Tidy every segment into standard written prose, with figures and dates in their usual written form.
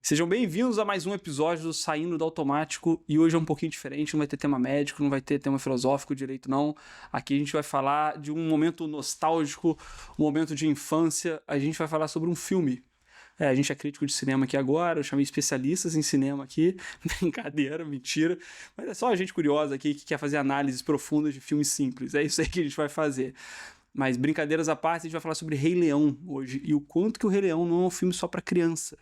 Sejam bem-vindos a mais um episódio do Saindo do Automático, e hoje é um pouquinho diferente, não vai ter tema médico, não vai ter tema filosófico direito não. Aqui a gente vai falar de um momento nostálgico, um momento de infância, a gente vai falar sobre um filme. A gente é crítico de cinema aqui agora, eu chamei especialistas em cinema aqui, brincadeira, mentira, mas é só a gente curiosa aqui que quer fazer análises profundas de filmes simples, é isso aí que a gente vai fazer. Mas brincadeiras à parte, a gente vai falar sobre Rei Leão hoje e o quanto que o Rei Leão não é um filme só pra criança.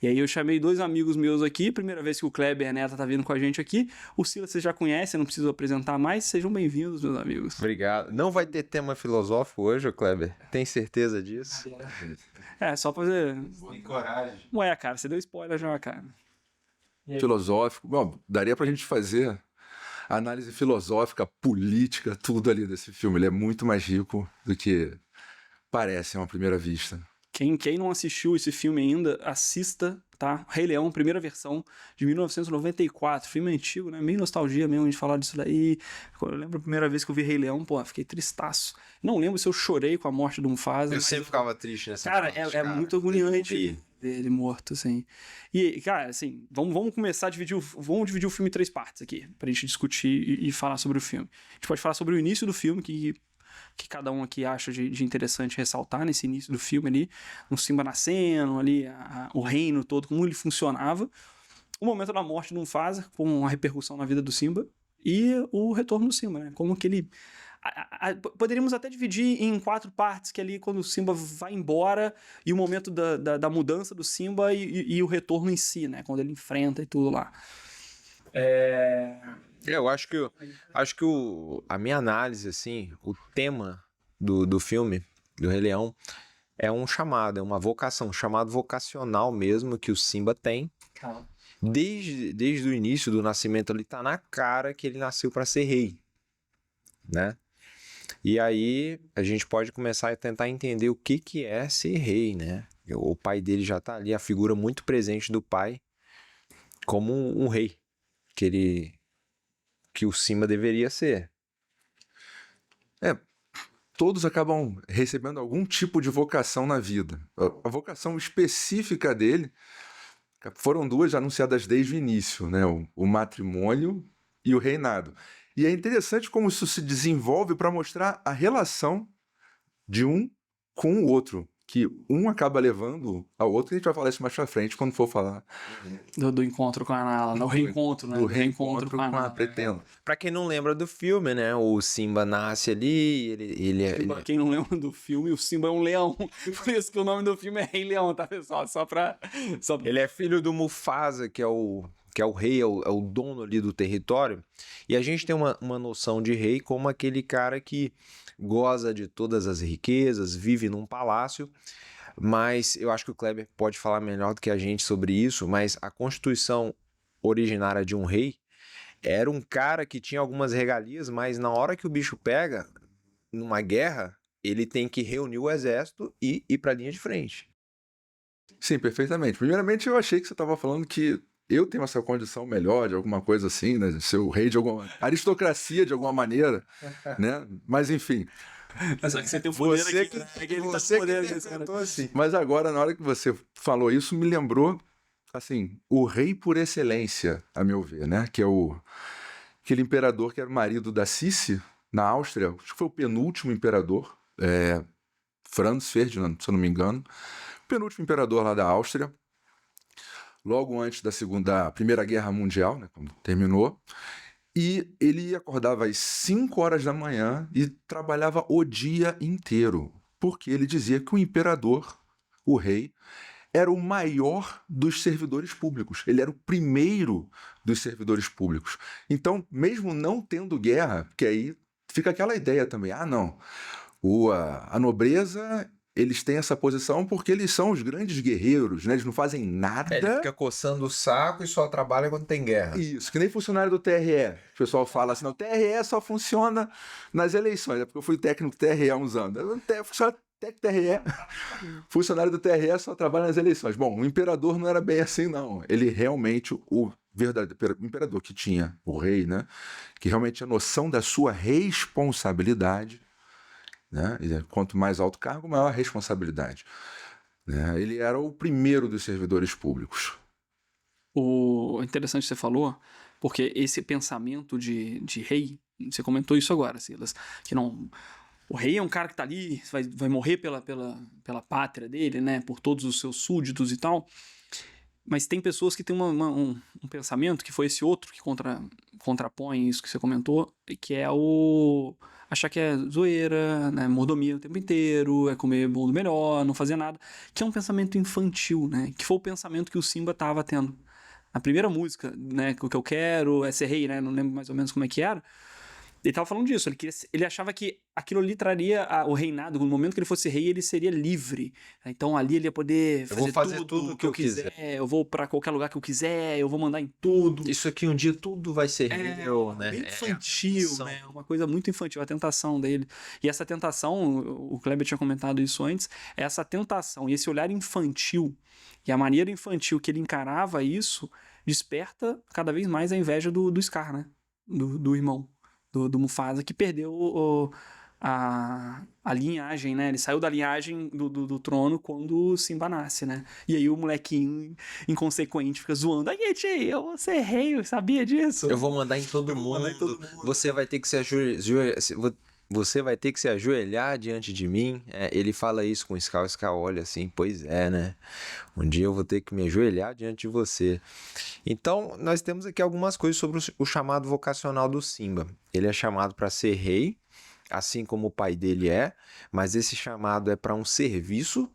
E aí eu chamei dois amigos meus aqui, primeira vez que o Kleber e a Neta tá vindo com a gente aqui. O Silas vocês já conhecem, não preciso apresentar mais. Sejam bem-vindos, meus amigos. Obrigado. Não vai ter tema filosófico hoje, Kleber? Tem certeza disso? Só pra fazer... Tem coragem. Ué, cara, você deu spoiler já, cara. Filosófico. Bom, daria pra gente fazer análise filosófica, política, tudo ali desse filme. Ele é muito mais rico do que parece a uma primeira vista. Quem não assistiu esse filme ainda, assista, tá? Rei Leão, primeira versão de 1994, filme antigo, né? Meio nostalgia mesmo a gente falar disso daí. Eu lembro a primeira vez que eu vi Rei Leão, pô, fiquei tristaço. Não lembro se eu chorei com a morte do Mufasa. Eu sempre ficava triste nessa Cara, parte, é muito agoniante ver ele morto, assim. E, cara, assim, vamos começar a dividir o filme em três partes aqui, pra gente discutir e falar sobre o filme. A gente pode falar sobre o início do filme, que cada um aqui acha de interessante ressaltar nesse início do filme ali, um Simba nascendo ali, o reino todo, como ele funcionava, o momento da morte do Mufasa, com a repercussão na vida do Simba, e o retorno do Simba, né? Como que ele... Poderíamos até dividir em quatro partes, que ali quando o Simba vai embora e o momento da mudança do Simba e o retorno em si, né? Quando ele enfrenta e tudo lá. Eu acho que a minha análise, assim, o tema do filme, do Rei Leão, é um chamado, é uma vocação, um chamado vocacional mesmo que o Simba tem. Calma. Desde o início do nascimento, ele tá na cara que ele nasceu para ser rei, né? E aí a gente pode começar a tentar entender o que é ser rei, né? O pai dele já tá ali, a figura muito presente do pai como um rei que o Simba deveria ser. Todos acabam recebendo algum tipo de vocação na vida. A vocação específica dele foram duas anunciadas desde o início, né? O matrimônio e o reinado. E é interessante como isso se desenvolve para mostrar a relação de um com o outro, que um acaba levando ao outro, e a gente vai falar isso mais pra frente quando for falar Do encontro com a Nala, no reencontro, né? do reencontro com a Nala. Pretendo. Pra quem não lembra do filme, né? O Simba nasce ali, ele Quem não lembra do filme, o Simba é um leão. Por isso que o nome do filme é Rei Leão, tá, pessoal? Só pra... Ele é filho do Mufasa, que é o rei, é o dono ali do território. E a gente tem uma noção de rei como aquele cara que goza de todas as riquezas, vive num palácio. Mas eu acho que o Kleber pode falar melhor do que a gente sobre isso, mas a constituição originária de um rei era um cara que tinha algumas regalias, mas na hora que o bicho pega, numa guerra, ele tem que reunir o exército e ir pra linha de frente. Sim, perfeitamente. Primeiramente, eu achei que você estava falando que eu tenho essa condição melhor, de alguma coisa assim, né? Ser o rei de alguma aristocracia, de alguma maneira, né? Mas, enfim. Só que você tem o poder Você aqui, que- né? É que ele tá você com poder que aqui, cara. interpretou assim. Mas agora, na hora que você falou isso, me lembrou, assim, o rei por excelência, a meu ver, né? Que é aquele imperador que era o marido da Sissi, na Áustria. Acho que foi o penúltimo imperador, Franz Ferdinand, se eu não me engano. O penúltimo imperador lá da Áustria. Logo antes da Primeira Guerra Mundial, né, quando terminou, e ele acordava às 5 horas da manhã e trabalhava o dia inteiro, porque ele dizia que o imperador, o rei, era o maior dos servidores públicos, ele era o primeiro dos servidores públicos. Então, mesmo não tendo guerra, porque aí fica aquela ideia também, não, a nobreza... Eles têm essa posição porque eles são os grandes guerreiros, né? Eles não fazem nada. Ele fica coçando o saco e só trabalha quando tem guerra. Isso, que nem funcionário do TRE. O pessoal fala assim, não, o TRE só funciona nas eleições. É porque eu fui técnico do TRE há uns anos. Funcionário do TRE só trabalha nas eleições. Bom, o imperador não era bem assim, não. Ele realmente, o verdadeiro imperador que tinha, o rei, né? Que realmente tinha noção da sua responsabilidade, né? Quanto mais alto cargo, maior a responsabilidade, né? Ele era o primeiro dos servidores públicos, Interessante que você falou, porque esse pensamento de rei, você comentou isso agora, Silas, que não... O rei é um cara que tá ali, vai morrer pela pátria dele, né? Por todos os seus súditos e tal. Mas tem pessoas que têm um pensamento, que foi esse outro que contrapõe isso que você comentou, que é o achar que é zoeira, né? Mordomia o tempo inteiro, é comer bolo melhor, não fazer nada. Que é um pensamento infantil, né? Que foi o pensamento que o Simba tava tendo. A primeira música, né? O que eu quero é ser rei, né? Não lembro mais ou menos como é que era. Ele tava falando disso, ele achava que aquilo ali traria o reinado, no momento que ele fosse rei, ele seria livre. Então ali ele ia poder fazer tudo que eu quiser, eu vou pra qualquer lugar que eu quiser, eu vou mandar em tudo. Isso aqui um dia tudo vai ser meu, né? Bem infantil, né? Uma coisa muito infantil, a tentação dele. E essa tentação, o Kleber tinha comentado isso antes, essa tentação e esse olhar infantil, e a maneira infantil que ele encarava isso, desperta cada vez mais a inveja do Scar, né? Do irmão. Do Mufasa, que perdeu a linhagem, né? Ele saiu da linhagem do trono quando o Simba nasce, né? E aí o molequinho inconsequente fica zoando. Aí, tio, eu vou ser rei, sabia disso? Eu vou mandar em todo mundo. Você vai ter que se ajoelhar. Você vai ter que se ajoelhar diante de mim. Ele fala isso com o Scar. O Scar olha assim, pois é, né? Um dia eu vou ter que me ajoelhar diante de você. Então, nós temos aqui algumas coisas sobre o chamado vocacional do Simba. Ele é chamado para ser rei, assim como o pai dele é, mas esse chamado é para um serviço,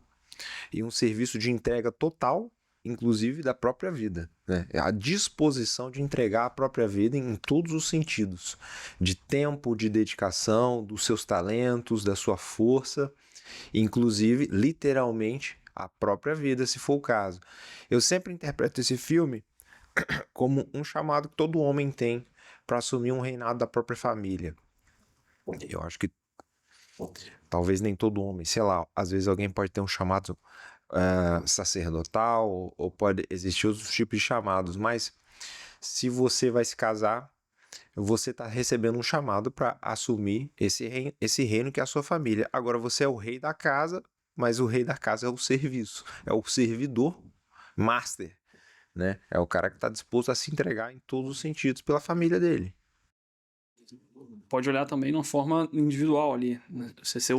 e um serviço de entrega total, inclusive da própria vida, né? É a disposição de entregar a própria vida em todos os sentidos, de tempo, de dedicação, dos seus talentos, da sua força, inclusive, literalmente, a própria vida, se for o caso. Eu sempre interpreto esse filme como um chamado que todo homem tem para assumir um reinado da própria família. Eu acho que talvez nem todo homem, sei lá, às vezes alguém pode ter um chamado sacerdotal, ou pode existir outros tipos de chamados, mas se você vai se casar, você está recebendo um chamado para assumir esse reino que é a sua família. Agora você é o rei da casa, mas o rei da casa é o serviço, é o servidor master, né? É o cara que está disposto a se entregar em todos os sentidos pela família dele. Pode olhar também de uma forma individual ali, né? Você ser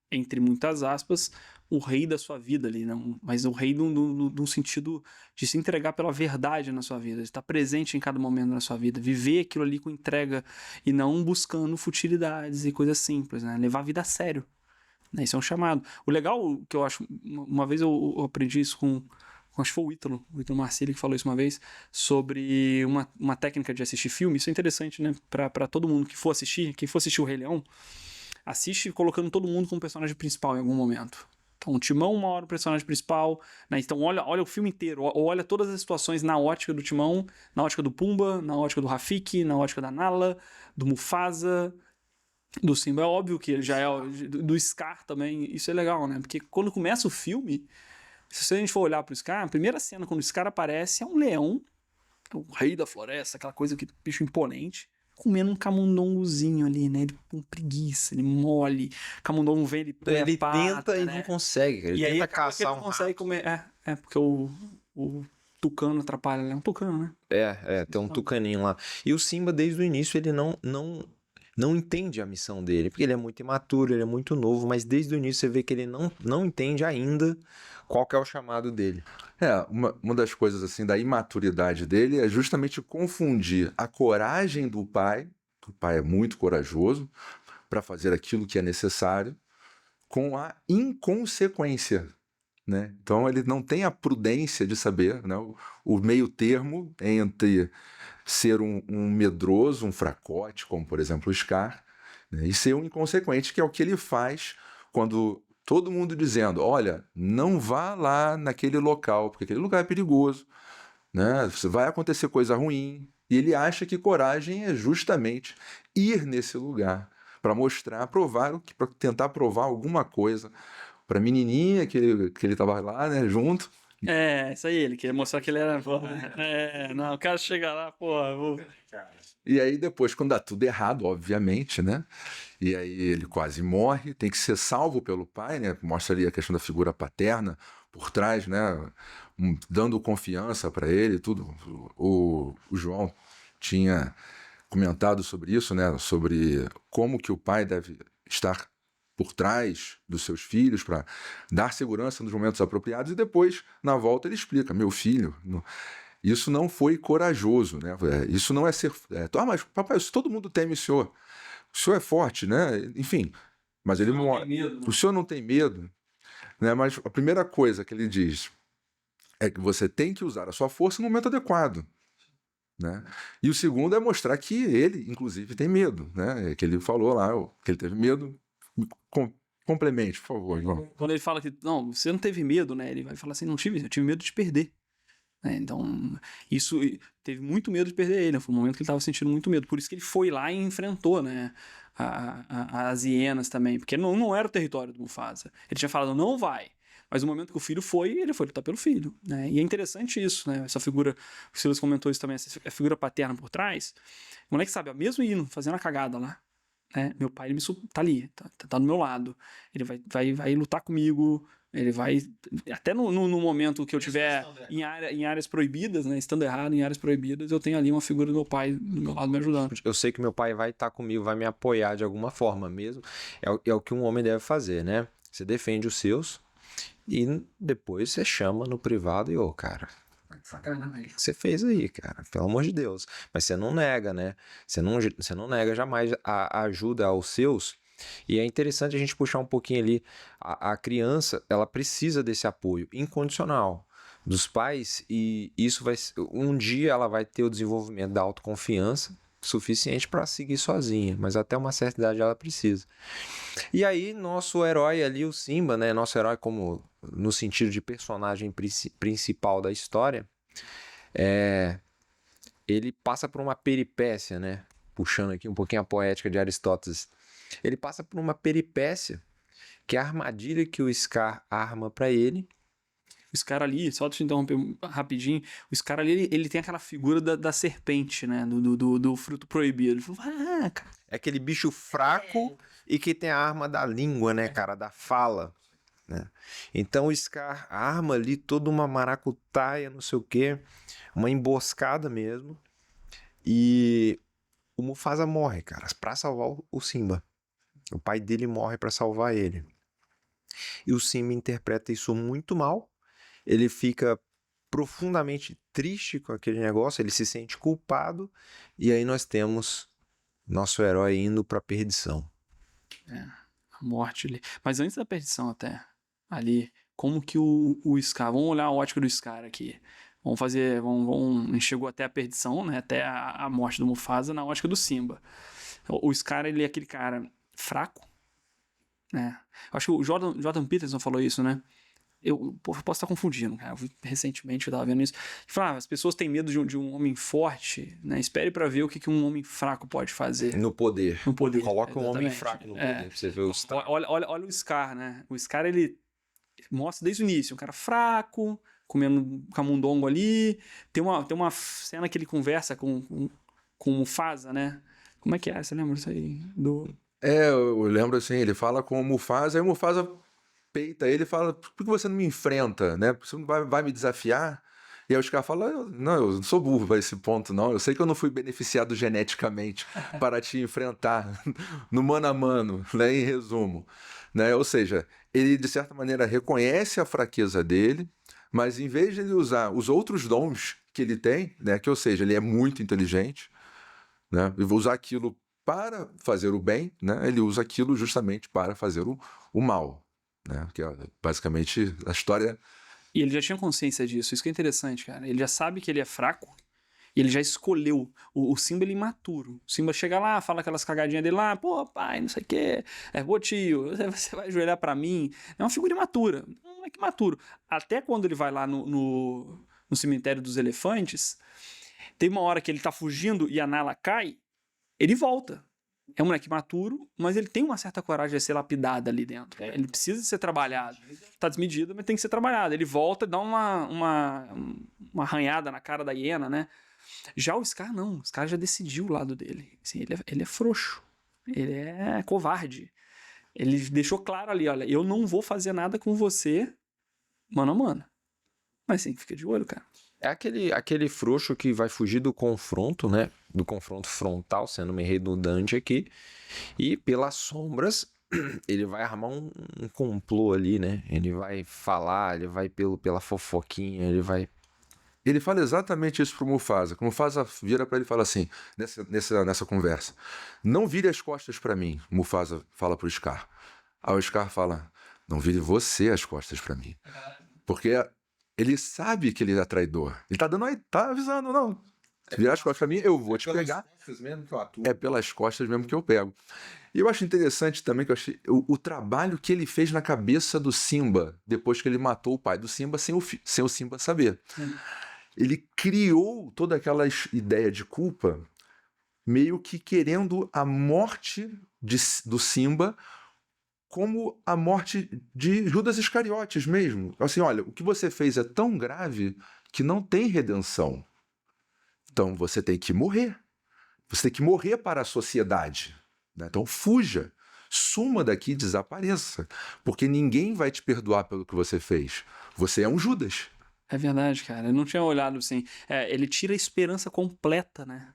entre muitas aspas, o rei da sua vida ali, não, mas o rei no sentido de se entregar pela verdade na sua vida, de estar presente em cada momento na sua vida, viver aquilo ali com entrega e não buscando futilidades e coisas simples, né? Levar a vida a sério, né? Isso é um chamado. O legal que eu acho, uma vez eu aprendi isso acho que foi o Ítalo Marcilli que falou isso uma vez, sobre uma técnica de assistir filme. Isso é interessante, né? Pra todo mundo que for assistir, quem for assistir o Rei Leão, assiste colocando todo mundo como personagem principal em algum momento. Então, o Timão, uma hora o personagem principal, né? Então, olha o filme inteiro, ou olha todas as situações na ótica do Timão, na ótica do Pumba, na ótica do Rafiki, na ótica da Nala, do Mufasa, do Simba. É óbvio que ele já é do Scar também. Isso é legal, né? Porque quando começa o filme, se a gente for olhar pro Scar, a primeira cena quando o Scar aparece é um leão, o rei da floresta, aquela coisa que bicho imponente, comendo um camundongozinho ali, né? Ele com preguiça, ele mole, camundongo vem, ele põe ele a pata, tenta, né? E não consegue, ele tenta caçar ele não consegue comer. Porque o tucano atrapalha, ele é um tucano, né? Tem um tucaninho lá. E o Simba, desde o início, ele não entende a missão dele, porque ele é muito imaturo, ele é muito novo, mas desde o início você vê que ele não entende ainda qual que é o chamado dele. Uma das coisas assim da imaturidade dele é justamente confundir a coragem do pai, o pai é muito corajoso para fazer aquilo que é necessário, com a inconsequência, né? Então ele não tem a prudência de saber, né, o meio termo entre ser um medroso, um fracote, como por exemplo o Scar, né, e ser um inconsequente, que é o que ele faz quando todo mundo dizendo, olha, não vá lá naquele local, porque aquele lugar é perigoso, né? Vai acontecer coisa ruim. E ele acha que coragem é justamente ir nesse lugar para mostrar, para tentar provar alguma coisa para a menininha que ele estava lá, né, junto. Isso aí, ele queria mostrar que ele era... não, o cara chega lá, E aí depois, quando dá tudo errado, obviamente, né? E aí ele quase morre, tem que ser salvo pelo pai, né? Mostra ali a questão da figura paterna, por trás, né? Dando confiança para ele, tudo. O João tinha comentado sobre isso, né? Sobre como que o pai deve estar por trás dos seus filhos para dar segurança nos momentos apropriados, e depois, na volta, ele explica: meu filho, isso não foi corajoso, né? Isso não é ser... mas papai, todo mundo teme o senhor é forte, né? Enfim, mas ele Não tem medo, né? o senhor não tem medo, né? Mas a primeira coisa que ele diz é que você tem que usar a sua força no momento adequado, né? E o segundo é mostrar que ele, inclusive, tem medo, né? Que ele falou lá, que ele teve medo. Complemente, por favor, João. Quando ele fala que, não, você não teve medo, né? Ele vai falar assim, eu tive medo de perder. Então, isso, teve muito medo de perder ele, né? Foi um momento que ele estava sentindo muito medo, por isso que ele foi lá e enfrentou, né, as hienas também, porque não era o território do Mufasa. Ele tinha falado, não vai, mas no momento que o filho foi, ele foi lutar pelo filho, né? E é interessante isso, né? Essa figura, o Silas comentou isso também, essa figura paterna por trás. O moleque sabe, mesmo indo, fazendo a cagada lá, né? Meu pai, ele tá ali, tá do meu lado, ele vai lutar comigo. Ele vai, até no momento que eu tiver em áreas proibidas, né, estando errado em áreas proibidas, eu tenho ali uma figura do meu pai do meu lado me ajudando. Eu sei que meu pai vai estar comigo, vai me apoiar de alguma forma mesmo. É o que um homem deve fazer, né? Você defende os seus e depois você chama no privado e, cara, Sacanagem. o que você fez aí, cara? Pelo amor de Deus. Mas você não nega, né? Você não nega jamais a ajuda aos seus. E é interessante a gente puxar um pouquinho ali. A criança, ela precisa desse apoio incondicional dos pais, e isso um dia ela vai ter o desenvolvimento da autoconfiança suficiente para seguir sozinha, mas até uma certa idade ela precisa. E aí nosso herói ali, o Simba, né? Nosso herói como no sentido de personagem principal da história, ele passa por uma peripécia, né? Puxando aqui um pouquinho a poética de Aristóteles. Ele passa por uma peripécia, que é a armadilha que o Scar arma para ele. O Scar ali, só te interromper rapidinho, o Scar ali, ele tem aquela figura da serpente, né? Do fruto proibido. Ele fala, cara. É aquele bicho fraco e que tem a arma da língua, né, cara? Da fala, né? Então o Scar arma ali toda uma maracutaia, não sei o quê, uma emboscada mesmo. E o Mufasa morre, cara, pra salvar o Simba. O pai dele morre para salvar ele. E o Simba interpreta isso muito mal. Ele fica profundamente triste com aquele negócio, ele se sente culpado. E aí nós temos nosso herói indo para a perdição. A morte ali. Mas antes da perdição até, ali, como que o Scar... Vamos olhar a ótica do Scar aqui. Chegou até a perdição, né? Até a morte do Mufasa na ótica do Simba. O Scar, ele é aquele cara fraco, né? Acho que o Jordan Peterson falou isso, né? Eu posso estar confundindo, cara. Recentemente eu estava vendo isso. Ele falava, as pessoas têm medo de um homem forte, né? Espere para ver o que um homem fraco pode fazer. No poder. No poder. Coloca um homem fraco no poder, pra você ver os... Olha o Scar, né? O Scar, ele mostra desde o início, um cara fraco, comendo camundongo ali. Tem uma cena que ele conversa com o Mufasa, né? Como é que é? Você lembra disso aí? Eu lembro assim, ele fala com o Mufasa, aí o Mufasa peita ele e fala, por que você não me enfrenta, né? Você não vai me desafiar? E aí os caras falam, não, eu não sou burro para esse ponto, não. Eu sei que eu não fui beneficiado geneticamente para te enfrentar no mano a mano, né? Em resumo, né? Ou seja, ele de certa maneira reconhece a fraqueza dele, mas em vez de ele usar os outros dons que ele tem, né? Que, ou seja, ele é muito inteligente, né? E vou usar aquilo para fazer o bem, né? Ele usa aquilo justamente para fazer o mal, né? Que é basicamente a história. E ele já tinha consciência disso, isso que é interessante, cara. Ele já sabe que ele é fraco e ele já escolheu. O Simba, ele é imaturo. O Simba chega lá, fala aquelas cagadinhas dele lá, pô, pai, não sei o quê, pô, tio, você vai ajoelhar pra mim. É uma figura imatura, não é que imaturo. Até quando ele vai lá no cemitério dos elefantes, tem uma hora que ele tá fugindo e a Nala cai, ele volta. É um moleque maturo, mas ele tem uma certa coragem de ser lapidado ali dentro. Ele precisa ser trabalhado. Tá desmedido, mas tem que ser trabalhado. Ele volta e dá uma arranhada na cara da hiena, né? Já o Scar, não. O Scar já decidiu o lado dele. Assim, ele é frouxo. Ele é covarde. Ele deixou claro ali, olha, eu não vou fazer nada com você mano a mano. Mas sim, fica de olho, cara. É aquele frouxo que vai fugir do confronto, né? Do confronto frontal, sendo meio redundante aqui. E pelas sombras, ele vai armar um complô ali, né? Ele vai falar, ele vai pela fofoquinha, ele vai... Ele fala exatamente isso pro Mufasa. O Mufasa vira pra ele e fala assim, nessa conversa: não vire as costas pra mim. O Mufasa fala pro Scar. Aí o Scar fala: não vire você as costas pra mim. Porque ele sabe que ele é traidor. Ele tá tá avisando, não. Se virar as costas pra mim, eu vou te pegar. É pelas costas mesmo que eu pego. E eu acho interessante também que eu achei o trabalho que ele fez na cabeça do Simba depois que ele matou o pai do Simba sem o Simba saber. Ele criou toda aquela ideia de culpa, meio que querendo a morte do Simba como a morte de Judas Iscariotes mesmo. Assim, olha, o que você fez é tão grave que não tem redenção. Então você tem que morrer. Você tem que morrer para a sociedade. Né? Então fuja. Suma daqui, desapareça. Porque ninguém vai te perdoar pelo que você fez. Você é um Judas. É verdade, cara. Eu não tinha olhado assim. Ele tira a esperança completa, né?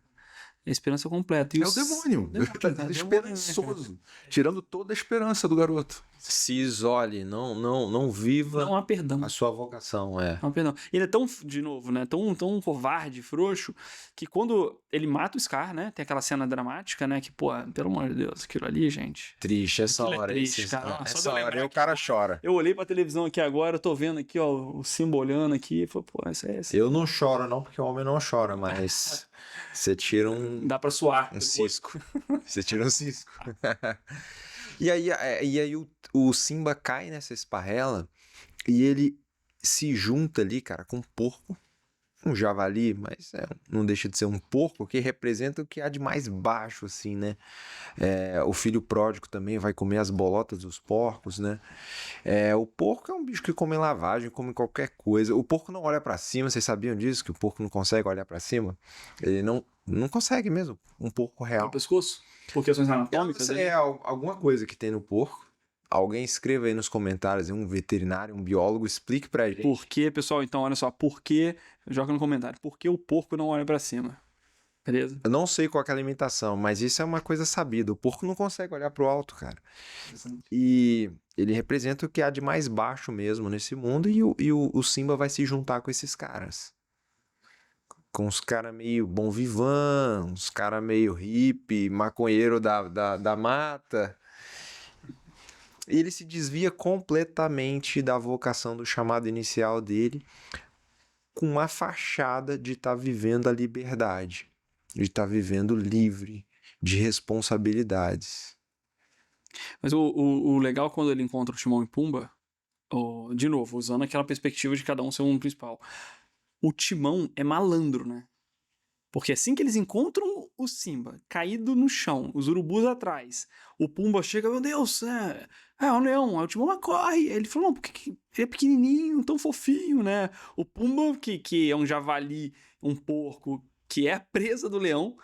A esperança completa. E É o demônio. Ele tá desesperançoso. Tirando toda a esperança do garoto. Se isole, não viva Não há perdão. a sua vocação, Não há perdão. Ele é tão, de novo, né? Tão covarde, frouxo, que quando ele mata o Scar, né? Tem aquela cena dramática, né? Que, pô, pelo amor de Deus, aquilo ali, gente. Triste, essa Aquilo é hora. triste, cara. Só de Essa eu lembrar hora aí o aqui, cara chora. Eu olhei pra televisão aqui agora, eu tô vendo aqui, ó, o Simba olhando aqui, e falei, pô, isso é esse. Eu não choro não, porque o homem não chora, mas você tira Dá pra suar. um cisco. Você tira um cisco. E aí o Simba cai nessa esparrela e ele se junta ali, cara, com um porco, um javali, mas não deixa de ser um porco, que representa o que há de mais baixo, assim, né? O filho pródigo também vai comer as bolotas dos porcos, né? O porco é um bicho que come lavagem, come qualquer coisa. O porco não olha pra cima, vocês sabiam disso? Que o porco não consegue olhar pra cima? Ele não consegue mesmo, um porco real. No pescoço? Por questões anatômicas? Alguma coisa que tem no porco. Alguém escreva aí nos comentários, um veterinário, um biólogo, explique pra gente. Por que, pessoal? Então, olha só, por que, joga no comentário, por que o porco não olha pra cima? Beleza? Eu não sei qual que é a alimentação, mas isso é uma coisa sabida. O porco não consegue olhar pro alto, cara. E ele representa o que há de mais baixo mesmo nesse mundo, e o Simba vai se juntar com esses caras. Com os caras meio bom vivant, uns caras meio hippie, maconheiro da mata. E ele se desvia completamente da vocação do chamado inicial dele, com uma fachada de estar vivendo a liberdade, de estar vivendo livre de responsabilidades. Mas o legal quando ele encontra o Timão e Pumba, de novo, usando aquela perspectiva de cada um ser um principal, o Timão é malandro, né? Porque assim que eles encontram o Simba caído no chão, os urubus atrás, o Pumba chega, meu Deus, o leão, aí o Timão corre. Aí ele falou, não, porque ele é pequenininho, tão fofinho, né? O Pumba, que é um javali, um porco, que é a presa do leão,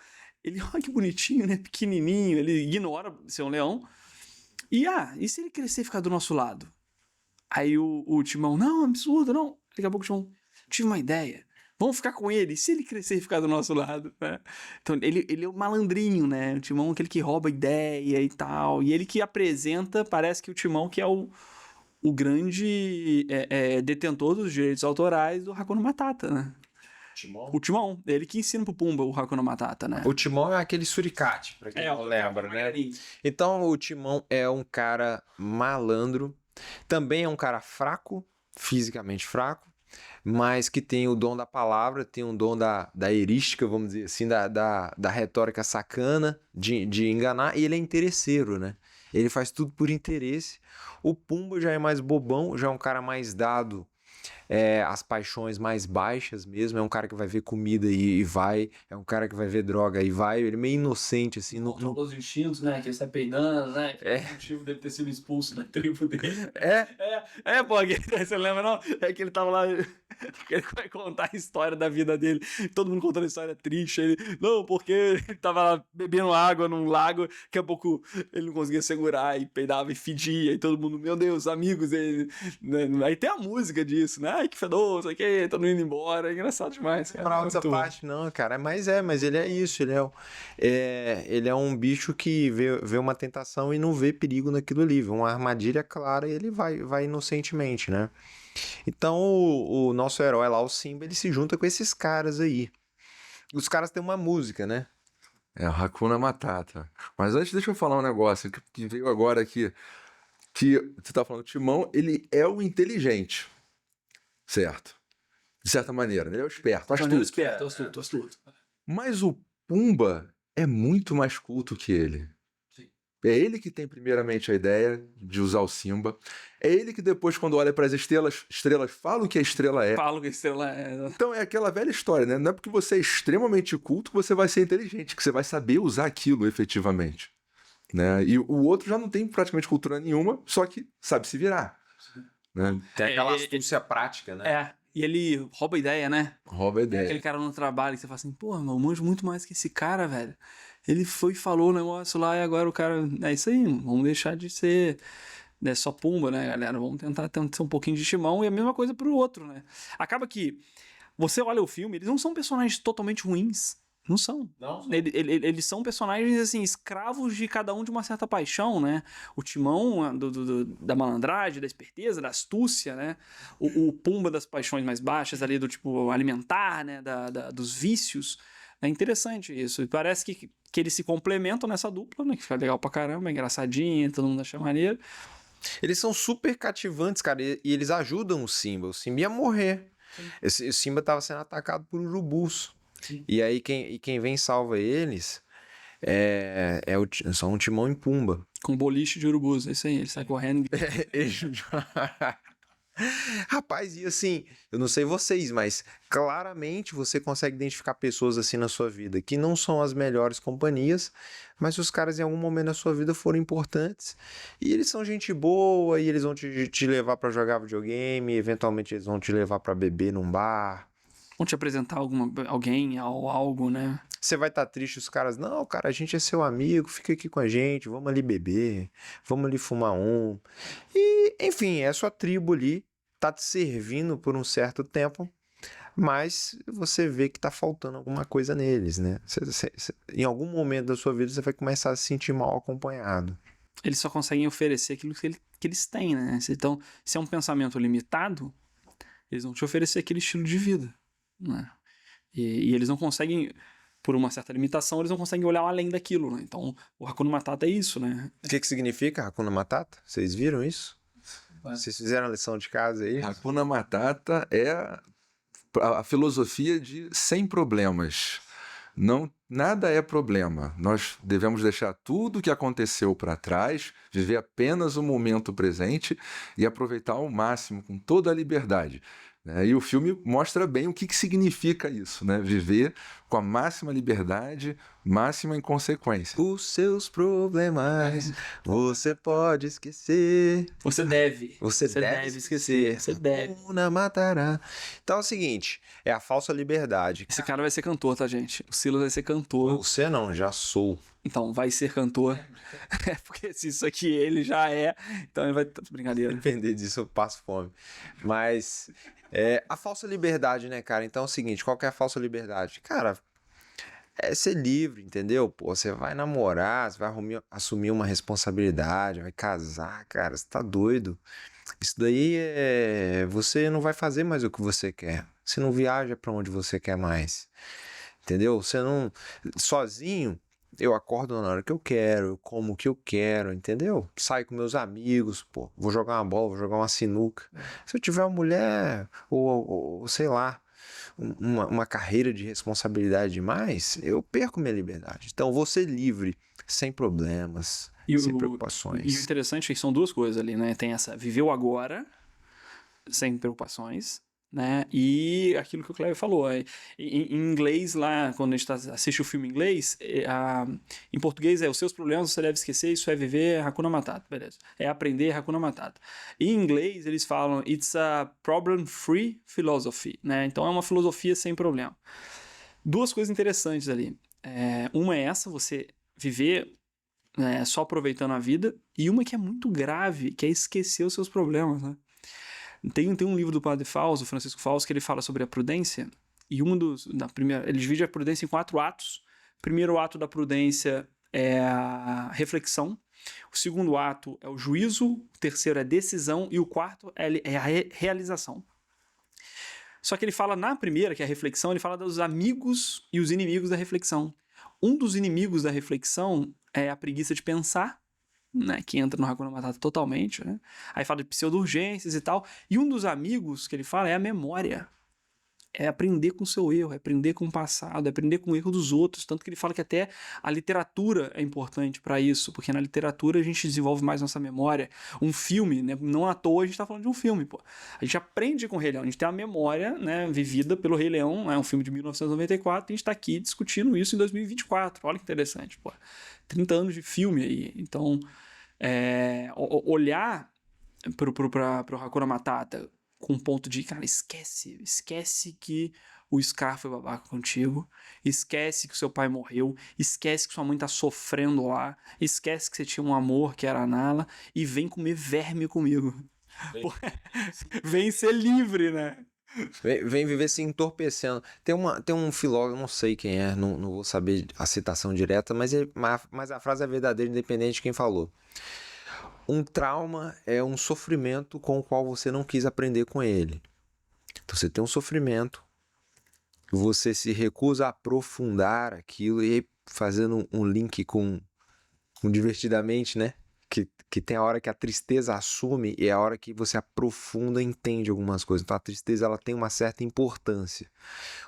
ele, olha que bonitinho, né? Pequenininho, ele ignora ser um leão. E se ele crescer e ficar do nosso lado? Aí o Timão, não, absurdo, não. Daqui a pouco o Timão, tive uma ideia. Vamos ficar com ele, se ele crescer e ficar do nosso lado, né? Então, ele é o malandrinho, né? O Timão é aquele que rouba ideia e tal. E ele que apresenta, parece que o Timão que é o grande detentor dos direitos autorais do Hakuna Matata, né? Timão? O Timão, ele que ensina pro Pumba o Hakuna Matata, né? O Timão é aquele suricate, pra quem não lembra, né? Então o Timão é um cara malandro, também é um cara fraco, fisicamente fraco, mas que tem o dom da palavra, tem um dom da erística, vamos dizer assim, da retórica sacana, de enganar, e ele é interesseiro, né? Ele faz tudo por interesse. O Pumba já é mais bobão, já é um cara mais dado as paixões mais baixas mesmo. É um cara que vai ver comida e vai. É um cara que vai ver droga e vai. Ele é meio inocente, assim. Controlou os instintos, né? Que ele sai peidando, né? Que o motivo dele ter sido expulso da tribo dele. Pô, você lembra, não? É que ele tava lá. Ele vai contar a história da vida dele. Todo mundo contando a história triste. Ele, não, porque ele tava lá bebendo água num lago. Daqui a pouco ele não conseguia segurar e peidava e fedia. E todo mundo, meu Deus, amigos. Ele, né? Aí tem a música disso, né? Ai, que fedor, não sei o que, todo mundo indo embora. É engraçado demais, cara. Não essa parte, não, cara. Mas ele é isso. Ele é um bicho que vê uma tentação e não vê perigo naquilo ali. Vê uma armadilha clara e ele vai inocentemente, né? Então, o nosso herói lá, o Simba, ele se junta com esses caras aí. Os caras têm uma música, né? É o Hakuna Matata. Mas antes, deixa eu falar um negócio que veio agora aqui. Que você tá falando, o Timão, ele é o inteligente. Certo? De certa maneira, ele é o esperto, Astuto. Mas o Pumba é muito mais culto que ele. É ele que tem primeiramente a ideia de usar o Simba. É ele que depois, quando olha para as estrelas, fala o que a estrela é. Fala o que a estrela é. Então é aquela velha história, né? Não é porque você é extremamente culto que você vai ser inteligente, que você vai saber usar aquilo efetivamente. Né? E o outro já não tem praticamente cultura nenhuma, só que sabe se virar. Né? Tem aquela astúcia prática, né? E ele rouba a ideia, né? Rouba a ideia. Aquele cara no trabalho que você fala assim, pô, eu manjo muito mais que esse cara, velho. Ele foi e falou o negócio lá e agora o cara... É isso aí, vamos deixar de ser só Pumba, né, galera? Vamos tentar ser um pouquinho de Timão e a mesma coisa pro outro, né? Acaba que você olha o filme, eles não são personagens totalmente ruins. Não são. Eles são personagens, assim, escravos de cada um de uma certa paixão, né? O Timão da malandragem, da esperteza, da astúcia, né? O Pumba das paixões mais baixas ali, do tipo alimentar, né? Dos vícios. É interessante isso. E parece que eles se complementam nessa dupla, né? Que fica legal pra caramba, é engraçadinho, todo mundo acha maneiro. Eles são super cativantes, cara, e eles ajudam o Simba. O Simba ia morrer. O Simba tava sendo atacado por urubus. Sim. E aí quem vem e salva eles são o Timão e Pumba. Com boliche de urubus, é isso aí, ele sai correndo. Rapaz, e assim, eu não sei vocês, mas claramente você consegue identificar pessoas assim na sua vida que não são as melhores companhias, mas os caras em algum momento da sua vida foram importantes e eles são gente boa e eles vão te levar pra jogar videogame, eventualmente eles vão te levar pra beber num bar. Vão te apresentar alguém ou algo, né? Você vai estar triste, os caras, não, cara, a gente é seu amigo, fica aqui com a gente, vamos ali beber, vamos ali fumar um. E, enfim, é a sua tribo ali, tá te servindo por um certo tempo, mas você vê que tá faltando alguma coisa neles, né? Em algum momento da sua vida você vai começar a se sentir mal acompanhado. Eles só conseguem oferecer aquilo que eles têm, né? Então, se é um pensamento limitado, eles vão te oferecer aquele estilo de vida, né? E eles não conseguem, por uma certa limitação, eles não conseguem olhar além daquilo, né? Então, o Hakuna Matata é isso, né? O que significa Hakuna Matata? Vocês viram isso? Vocês fizeram a lição de casa aí? Hakuna Matata é a filosofia de sem problemas. Não, nada é problema. Nós devemos deixar tudo o que aconteceu para trás, viver apenas o momento presente e aproveitar ao máximo, com toda a liberdade. E o filme mostra bem o que significa isso, né? Viver com a máxima liberdade, máxima inconsequência. Os seus problemas você pode esquecer. Você deve. Você deve esquecer. Você deve. Hakuna Matata. Então é o seguinte, é a falsa liberdade. Esse cara vai ser cantor, tá, gente? O Silas vai ser cantor. Você não, já sou. Então, vai ser cantor. Porque se isso aqui ele já é, então ele vai... Brincadeira. Depender disso, eu passo fome. Mas... a falsa liberdade, né, cara? Então é o seguinte, qual que é a falsa liberdade? Cara, é ser livre, entendeu? Pô, você vai namorar, você vai assumir uma responsabilidade, vai casar, cara, você tá doido. Isso daí você não vai fazer mais o que você quer. Você não viaja pra onde você quer mais. Entendeu? Você não... Sozinho... Eu acordo na hora que eu quero, eu como o que eu quero, entendeu? Saio com meus amigos, pô, vou jogar uma bola, vou jogar uma sinuca. Se eu tiver uma mulher, ou sei lá, uma carreira de responsabilidade demais, eu perco minha liberdade. Então, vou ser livre, sem problemas, sem preocupações. E o interessante é que são duas coisas ali, né? Tem essa, viveu agora, sem preocupações, né? E aquilo que o Cleber falou, em inglês lá, quando a gente assiste o filme em inglês, em português os seus problemas você deve esquecer, isso é viver Hakuna Matata, beleza. É aprender Hakuna Matata. Em inglês eles falam, it's a problem-free philosophy, né? Então é uma filosofia sem problema. Duas coisas interessantes ali. Uma é essa, você viver só aproveitando a vida, e uma que é muito grave, que é esquecer os seus problemas, né? Tem um livro do Padre Fausto, Francisco Fausto, que ele fala sobre a prudência, e ele divide a prudência em 4 atos. O primeiro ato da prudência é a reflexão, o segundo ato é o juízo, o terceiro é a decisão, e o quarto é a realização. Só que ele fala na primeira, que é a reflexão, ele fala dos amigos e os inimigos da reflexão. Um dos inimigos da reflexão é a preguiça de pensar, né, que entra no Hakuna Matata totalmente, né? Aí fala de pseudo-urgências e tal. E um dos amigos que ele fala é a memória. É aprender com o seu erro, é aprender com o passado, é aprender com o erro dos outros. Tanto que ele fala que até a literatura é importante para isso, porque na literatura a gente desenvolve mais nossa memória. Um filme, né, não à toa a gente tá falando de um filme, pô. A gente aprende com o Rei Leão, a gente tem a memória, né, vivida pelo Rei Leão, é um filme de 1994, e a gente tá aqui discutindo isso em 2024. Olha que interessante, pô. 30 anos de filme aí. Então, olhar pro Hakuna Matata com um ponto de, cara, esquece que o Scar foi babaca contigo, esquece que o seu pai morreu, esquece que sua mãe tá sofrendo lá, esquece que você tinha um amor que era a Nala, e vem comer verme comigo. Vem ser livre, né? Vem viver se entorpecendo. Tem um filósofo, não sei quem é, não vou saber a citação direta, mas a frase é verdadeira, independente de quem falou. Um trauma é um sofrimento com o qual você não quis aprender com ele. Então você tem um sofrimento, você se recusa a aprofundar aquilo, e aí fazendo um link com Divertidamente, né? Que tem a hora que a tristeza assume e é a hora que você aprofunda e entende algumas coisas. Então a tristeza, ela tem uma certa importância.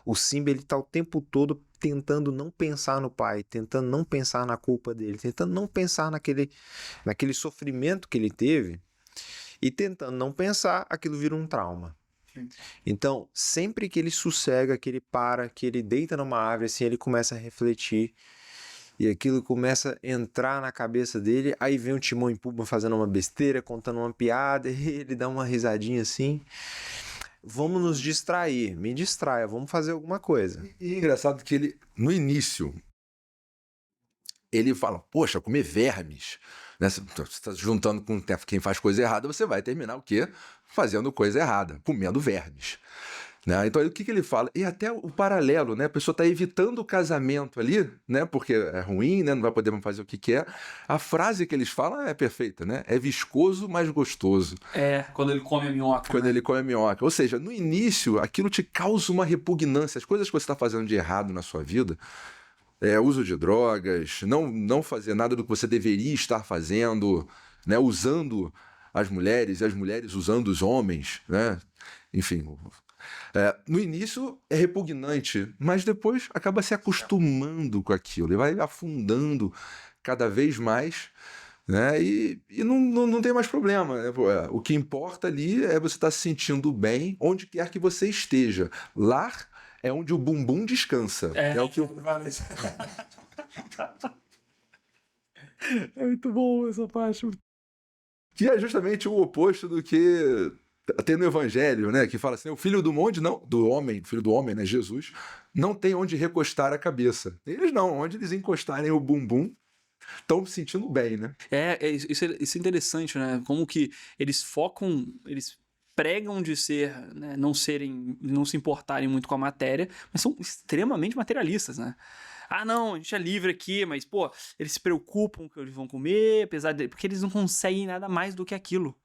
O Simba, ele tá o tempo todo tentando não pensar no pai, tentando não pensar na culpa dele, tentando não pensar naquele sofrimento que ele teve, e tentando não pensar, aquilo vira um trauma. Então, sempre que ele sossega, que ele para, que ele deita numa árvore, assim, ele começa a refletir, e aquilo começa a entrar na cabeça dele, aí vem o Timão e Pumba fazendo uma besteira, contando uma piada, e ele dá uma risadinha assim. Vamos nos distrair, me distraia, vamos fazer alguma coisa. E é engraçado que ele, no início, ele fala, poxa, comer vermes, né? Você está juntando com quem faz coisa errada, você vai terminar o quê? Fazendo coisa errada, comendo vermes. Né? Então, o que ele fala? E até o paralelo, né? A pessoa está evitando o casamento ali, né? Porque é ruim, né? Não vai poder fazer o que quer. A frase que eles falam é perfeita, né? É viscoso, mas gostoso. Quando ele come a minhoca. Quando ele come a minhoca. Ou seja, no início, aquilo te causa uma repugnância. As coisas que você está fazendo de errado na sua vida, uso de drogas, não fazer nada do que você deveria estar fazendo, né? Usando as mulheres e as mulheres usando os homens, né? Enfim... no início é repugnante, mas depois acaba se acostumando com aquilo e vai afundando cada vez mais, né? E não tem mais problema, né? O que importa ali é você estar se sentindo bem onde quer que você esteja. Lar é onde o bumbum descansa. É o que É muito bom essa parte. Que é justamente o oposto do que tem no Evangelho, né? Que fala assim, o filho do homem, né? Jesus, não tem onde recostar a cabeça. Eles não, onde eles encostarem o bumbum, estão se sentindo bem, né? Isso é interessante, né? Como que eles focam, eles pregam de ser, né, não se importarem muito com a matéria, mas são extremamente materialistas, né? Ah, não, a gente é livre aqui, mas, pô, eles se preocupam com o que eles vão comer, porque eles não conseguem nada mais do que aquilo.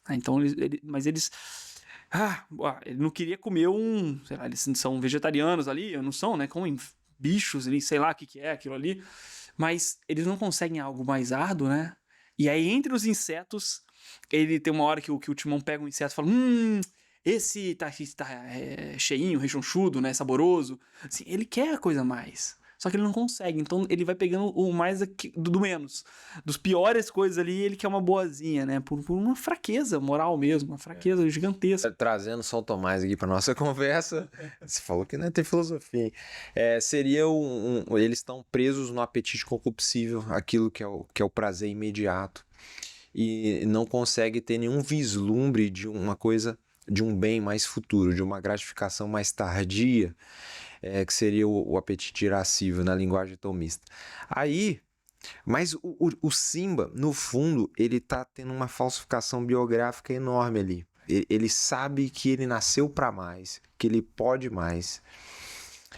Então, ele não queria comer sei lá, eles são vegetarianos ali, não são, né? Comem bichos ali, sei lá o que é aquilo ali. Mas eles não conseguem algo mais árduo, né? E aí, entre os insetos, ele tem uma hora que o Timão pega um inseto e fala, esse tá cheinho, rechonchudo, né? Saboroso. Assim, ele quer a coisa mais. só que ele não consegue. Então ele vai pegando o mais do menos. Dos piores coisas ali, ele quer uma boazinha, né? Por uma fraqueza moral mesmo, uma fraqueza gigantesca. Trazendo São Tomás aqui para nossa conversa, você falou que não tem filosofia, hein? Seria eles estão presos no apetite concupiscível, aquilo que é o prazer imediato, e não consegue ter nenhum vislumbre de uma coisa, de um bem mais futuro, de uma gratificação mais tardia, que seria o apetite irascível na linguagem tomista. Mas o Simba, no fundo, ele tá tendo uma falsificação biográfica enorme ali. Ele sabe que ele nasceu para mais, que ele pode mais,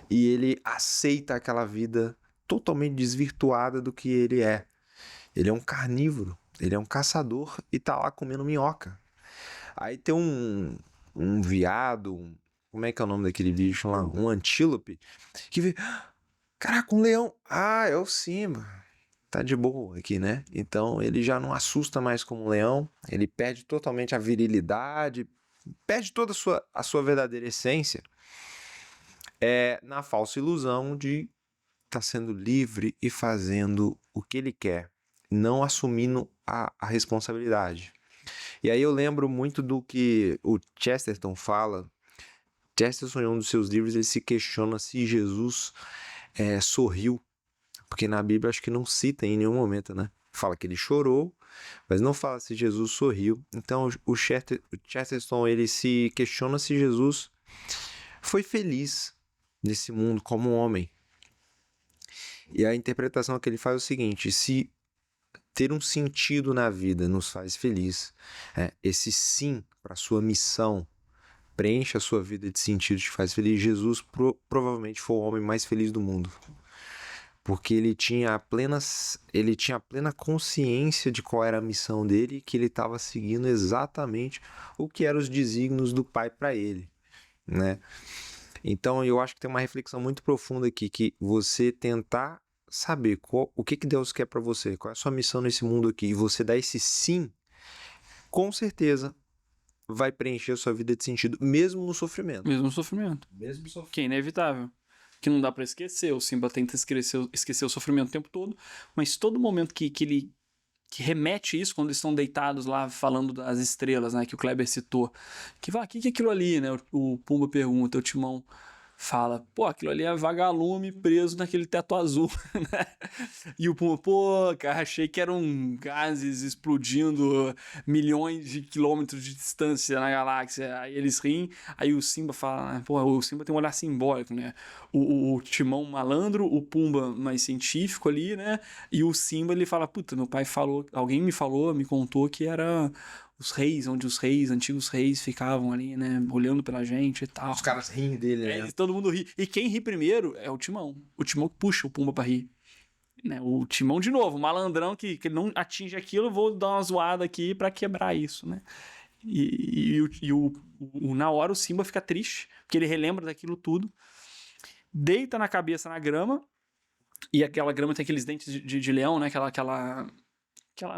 e ele aceita aquela vida totalmente desvirtuada do que ele é. Ele é um carnívoro, ele é um caçador e tá lá comendo minhoca. Aí tem um veado, como é que é o nome daquele bicho lá? Um antílope, que vê, caraca, um leão. Ah, é o Simba. Tá de boa aqui, né? Então ele já não assusta mais como um leão, ele perde totalmente a virilidade, perde toda a sua verdadeira essência, na falsa ilusão de estar sendo livre e fazendo o que ele quer, não assumindo a responsabilidade. E aí eu lembro muito do que o Chesterton fala. Chesterton, em um dos seus livros, ele se questiona se Jesus sorriu. Porque na Bíblia acho que não cita em nenhum momento, né? Fala que ele chorou, mas não fala se Jesus sorriu. Então o Chesterton, ele se questiona se Jesus foi feliz nesse mundo como um homem. E a interpretação que ele faz é o seguinte: se ter um sentido na vida nos faz feliz, esse sim para a sua missão preenche a sua vida de sentido, te faz feliz, Jesus provavelmente foi o homem mais feliz do mundo. Porque ele tinha a plena consciência de qual era a missão dele e que ele estava seguindo exatamente o que eram os desígnios do Pai para ele, né? Então eu acho que tem uma reflexão muito profunda aqui, que você tentar saber o que Deus quer para você, qual é a sua missão nesse mundo aqui, e você dar esse sim, com certeza vai preencher a sua vida de sentido, mesmo no sofrimento. Mesmo sofrimento. Que é inevitável. Que não dá pra esquecer. O Simba tenta esquecer o sofrimento o tempo todo, mas todo momento que ele remete isso, quando eles estão deitados lá falando das estrelas, né, que o Kleber citou, que vai, o que é aquilo ali, né? O Pumba pergunta, o Timão fala, pô, aquilo ali é vagalume preso naquele teto azul, né? E o Pumba, pô, cara, achei que eram gases explodindo milhões de quilômetros de distância na galáxia. Aí eles riem, aí o Simba fala, pô, o Simba tem um olhar simbólico, né? O Timão malandro, o Pumba mais científico ali, né? E o Simba, ele fala, puta, meu pai falou, alguém me contou que era os reis, onde os antigos reis ficavam ali, né, olhando pela gente e tal. Os caras riem dele, né? Todo mundo ri. E quem ri primeiro é o Timão. O Timão que puxa o Pumba pra rir. Né? O Timão, de novo, o malandrão que ele não atinge aquilo, eu vou dar uma zoada aqui pra quebrar isso, né? Na hora o Simba fica triste, porque ele relembra daquilo tudo, deita na cabeça na grama, e aquela grama tem aqueles dentes de leão, né? Aquela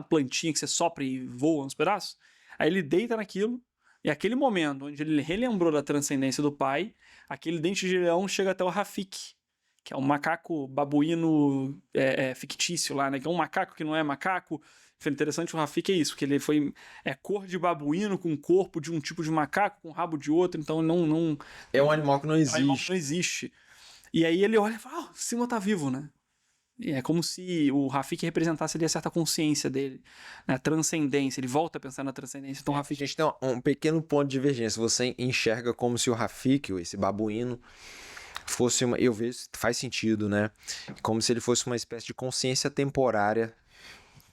plantinha que você sopra e voa uns pedaços. Aí ele deita naquilo, e aquele momento onde ele relembrou da transcendência do pai, aquele dente de leão chega até o Rafiki, que é um macaco babuíno fictício lá, né? Que é um macaco que não é macaco. Foi interessante, o Rafiki é isso, que ele é cor de babuíno com corpo de um tipo de macaco, com rabo de outro, então não... É um animal que não existe. É um animal que não existe. E aí ele olha e fala, o Simba tá vivo, né? E é como se o Rafiki representasse ali a certa consciência dele, né? A transcendência, ele volta a pensar na transcendência. Então, o Rafiki... A gente tem um pequeno ponto de divergência. Você enxerga como se o Rafiki, esse babuíno, fosse uma... Eu vejo, faz sentido, né? Como se ele fosse uma espécie de consciência temporária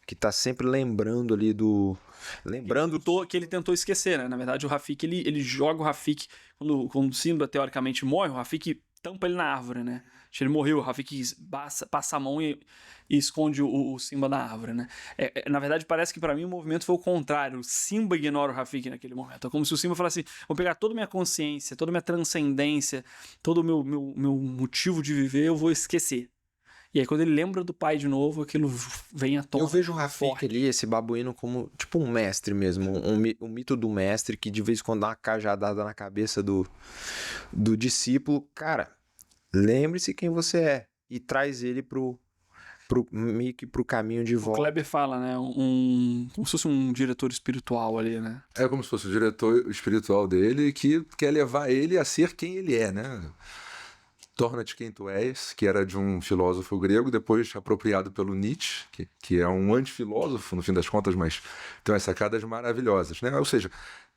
que tá sempre lembrando ali do... Que ele tentou esquecer, né? Na verdade, o Rafiki, ele joga o Rafiki... Quando o Simba, teoricamente, morre, o Rafiki tampa ele na árvore, né? Ele morreu, o Rafiki passa a mão e esconde o Simba na árvore, né? Na verdade, parece que pra mim o movimento foi o contrário. O Simba ignora o Rafiki naquele momento. É como se o Simba falasse, vou pegar toda a minha consciência, toda a minha transcendência, todo o meu motivo de viver, eu vou esquecer. E aí, quando ele lembra do pai de novo, aquilo vem à tona. Eu vejo o Rafiki ali, esse babuíno, como tipo um mestre mesmo, um mito do mestre que de vez em quando dá uma cajadada na cabeça do discípulo. Cara, lembre-se quem você é. e traz ele meio que pro caminho de O volta. Kleber fala, né? Como se fosse um diretor espiritual ali, né? É como se fosse o diretor espiritual dele que quer levar ele a ser quem ele é, né? Torna-te quem tu és, que era de um filósofo grego, depois apropriado pelo Nietzsche, que é um antifilósofo, no fim das contas, mas tem umas sacadas maravilhosas, né? Ou seja,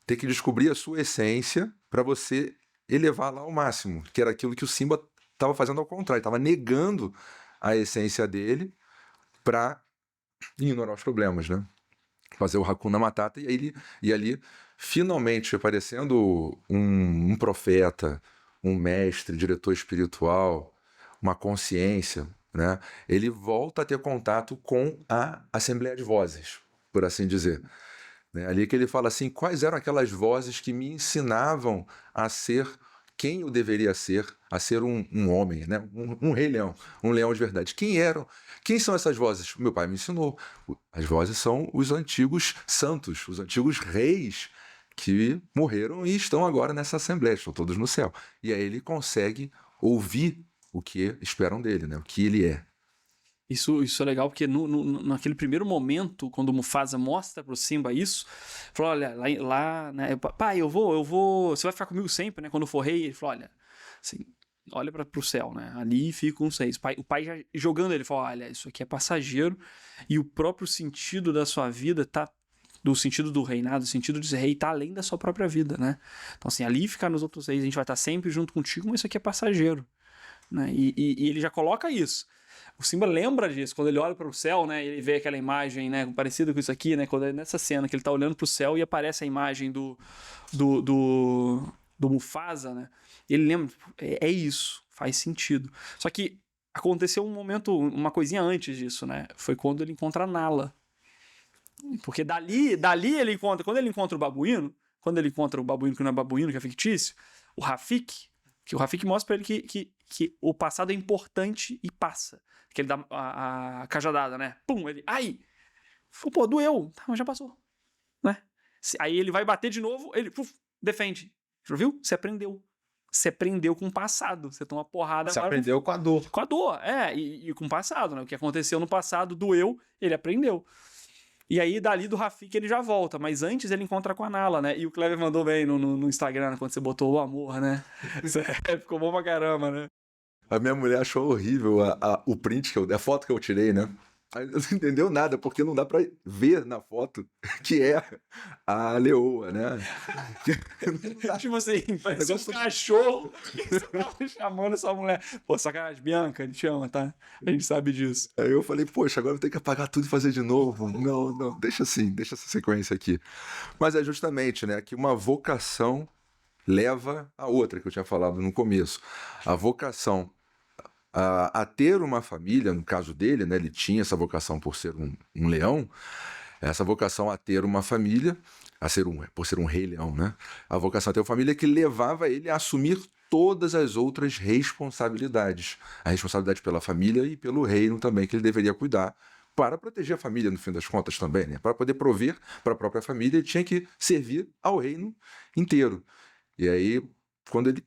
ter que descobrir a sua essência para você elevá-la ao máximo, que era aquilo que o Simba estava fazendo ao contrário, estava negando a essência dele para ignorar os problemas, né? Fazer o Hakuna Matata e ali finalmente aparecendo um profeta, um mestre, diretor espiritual, uma consciência, né? Ele volta a ter contato com a Assembleia de Vozes, por assim dizer. Né? Ali que ele fala assim, quais eram aquelas vozes que me ensinavam a ser quem eu deveria ser, a ser um homem, né? Um rei leão, um leão de verdade. Quem são essas vozes? Meu pai me ensinou. As vozes são os antigos santos, os antigos reis que morreram e estão agora nessa assembleia, estão todos no céu. E aí ele consegue ouvir o que esperam dele, né? O que ele é. Isso é legal, porque naquele primeiro momento, quando o Mufasa mostra pro Simba isso, falou, olha, lá né, pai, eu vou, você vai ficar comigo sempre, né, quando eu for rei. Ele falou, olha, assim, olha pro céu, né, ali ficam os reis. O pai já jogando ele, falou, olha, isso aqui é passageiro, e o próprio sentido da sua vida tá, do sentido do reinado, do sentido de ser rei, tá além da sua própria vida, né. Então, assim, ali ficar nos outros reis, a gente vai estar sempre junto contigo, mas isso aqui é passageiro, né, e ele já coloca isso. O Simba lembra disso, quando ele olha para o céu, né, ele vê aquela imagem, né, parecida com isso aqui, né, quando nessa cena que ele tá olhando para o céu e aparece a imagem do Mufasa, né, ele lembra, é isso, faz sentido. Só que aconteceu um momento, uma coisinha antes disso, né, foi quando ele encontra a Nala. Porque dali ele encontra, quando ele encontra o babuíno que não é babuíno, que é fictício, o Rafiki, que o Rafiki mostra pra ele que o passado é importante e passa. Que ele dá a cajadada, né? Pum, ele... Ai! Pô, doeu. Tá, mas já passou. Né? Aí ele vai bater de novo, ele defende. Viu? Você aprendeu. Você aprendeu com o passado. Você toma porrada. Você aprendeu com a dor. Com a dor, e com o passado, né? O que aconteceu no passado doeu, ele aprendeu. E aí, dali do Rafiki, ele já volta. Mas antes, ele encontra com a Nala, né? E o Kleber mandou bem no Instagram, quando você botou o amor, né? Ficou bom pra caramba, né? A minha mulher achou horrível o print, a foto que eu tirei, né? Aí não entendeu nada, porque não dá pra ver na foto que é a leoa, né? Tipo assim, parece um cachorro que você tava chamando sua mulher. Pô, sacanagem, Bianca, ele te ama, tá? A gente sabe disso. Aí eu falei, poxa, agora eu tenho que apagar tudo e fazer de novo. Não, deixa assim, deixa essa sequência aqui. Mas é justamente, né, que uma vocação leva a outra, que eu tinha falado no começo. A vocação a ter uma família, no caso dele, né, ele tinha essa vocação por ser um leão, essa vocação a ter uma família, por ser um rei leão, né? A vocação a ter uma família que levava ele a assumir todas as outras responsabilidades. A responsabilidade pela família e pelo reino também, que ele deveria cuidar, para proteger a família, no fim das contas, também, né? Para poder prover para a própria família, ele tinha que servir ao reino inteiro. E aí, quando ele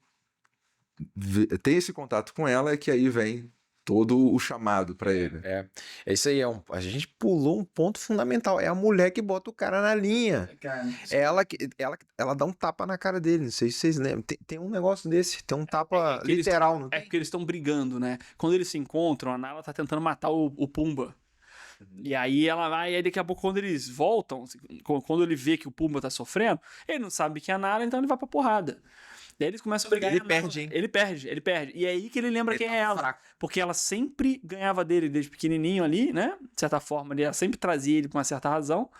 tem esse contato com ela, é que aí vem todo o chamado para ele. É isso aí, a gente pulou um ponto fundamental. É a mulher que bota o cara na linha. Ela dá um tapa na cara dele. Não sei se vocês lembram. Tem um negócio desse, tem um tapa literal. Não tem? Porque eles estão brigando, né? Quando eles se encontram, a Nala tá tentando matar o Pumba. E aí ela vai, e aí daqui a pouco, quando eles voltam, quando ele vê que o Pumba tá sofrendo, ele não sabe que é a Nala, então ele vai pra porrada. Daí eles começam a brigar. Ele perde, hein? Ele perde. E é aí que ele lembra quem é ela. Fraco. Porque ela sempre ganhava dele desde pequenininho ali, né? De certa forma, ela sempre trazia ele com uma certa razão.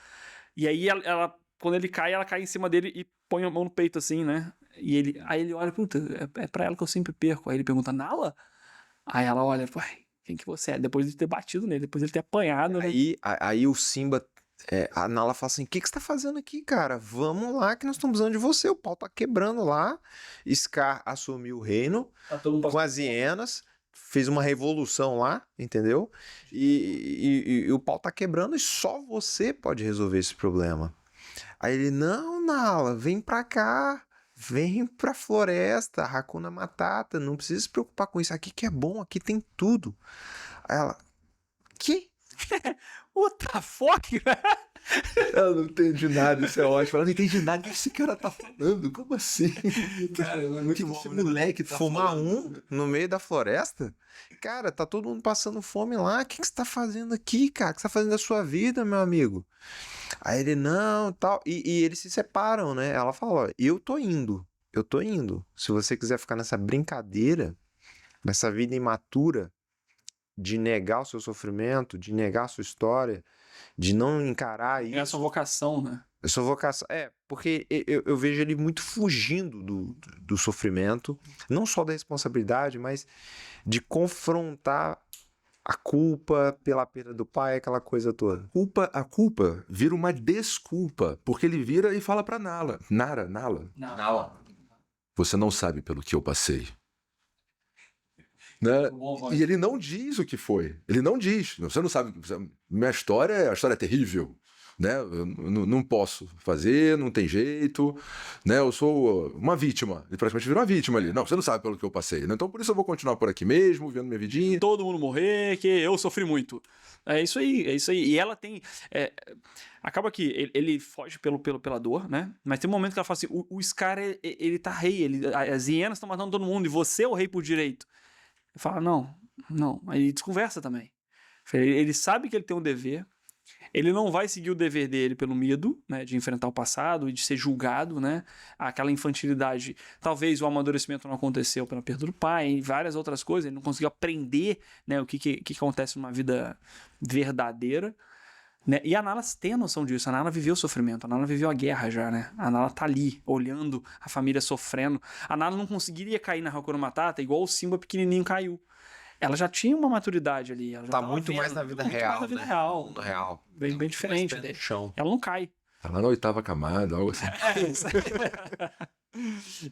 E aí, ela quando ele cai, ela cai em cima dele e põe a mão no peito assim, né? E aí ele olha, puta, é pra ela que eu sempre perco. Aí ele pergunta, Nala? Aí ela olha, uai, quem que você é? Depois de ter batido nele, depois de ele ter apanhado. Aí o Simba... a Nala fala assim, o que você tá fazendo aqui, cara? Vamos lá que nós estamos precisando de você. O pau tá quebrando lá. Scar assumiu o reino com as hienas. Fez uma revolução lá, entendeu? E o pau tá quebrando e só você pode resolver esse problema. Aí ele, não, Nala, vem pra cá. Vem pra floresta, Hakuna Matata, não precisa se preocupar com isso. Aqui que é bom, aqui tem tudo. Aí ela, que? What the fuck? Eu não entendi nada, isso é ótimo. Ela não entendi nada do que esse cara tá falando. Como assim? Cara, é muito Que bom, esse né? moleque tá Fumar falando? no meio da floresta? Cara, tá todo mundo passando fome lá. O que você tá fazendo aqui, cara? O que você tá fazendo da sua vida, meu amigo? Aí ele, não, tal. E eles se separam, né? Ela fala, ó, eu tô indo. Se você quiser ficar nessa brincadeira, nessa vida imatura, de negar o seu sofrimento, de negar a sua história, de não encarar É a isso. sua vocação, né? A sua vocação. Porque eu vejo ele muito fugindo do sofrimento, não só da responsabilidade, mas de confrontar a culpa pela perda do pai, aquela coisa toda. A culpa vira uma desculpa, porque ele vira e fala pra Nala. Nala, Não. você não sabe pelo que eu passei. Né? E ele não diz o que foi. Ele não diz. Você não sabe. A história é terrível. Né? Eu não posso fazer, não tem jeito. Né? Eu sou uma vítima. Ele praticamente virou uma vítima ali. Não, você não sabe pelo que eu passei. Né? Então por isso eu vou continuar por aqui mesmo, vendo minha vidinha. Todo mundo morrer, que eu sofri muito. É isso aí, é isso aí. E ela tem. Acaba que ele foge pela dor, né? Mas tem um momento que ela fala assim: o Scar, ele tá rei, as hienas estão matando todo mundo e você é o rei por direito. Ele fala: não. Aí ele desconversa também. Ele sabe que ele tem um dever. Ele não vai seguir o dever dele pelo medo, né, de enfrentar o passado e de ser julgado, né? Aquela infantilidade. Talvez o amadurecimento não aconteceu pela perda do pai e várias outras coisas. Ele não conseguiu aprender, né, o que acontece numa vida verdadeira. Né? E a Nala tem a noção disso. A Nala viveu o sofrimento. A Nala viveu a guerra já, né? A Nala tá ali, olhando a família sofrendo. A Nala não conseguiria cair na Hakuna Matata igual o Simba pequenininho caiu. Ela já tinha uma maturidade ali. Ela já Tá tava muito vendo, mais na vida muito real, mais na vida né? real. Mundo real. Bem diferente Mais pé dele. no chão. Ela não cai. Tá lá na 8ª camada, algo assim.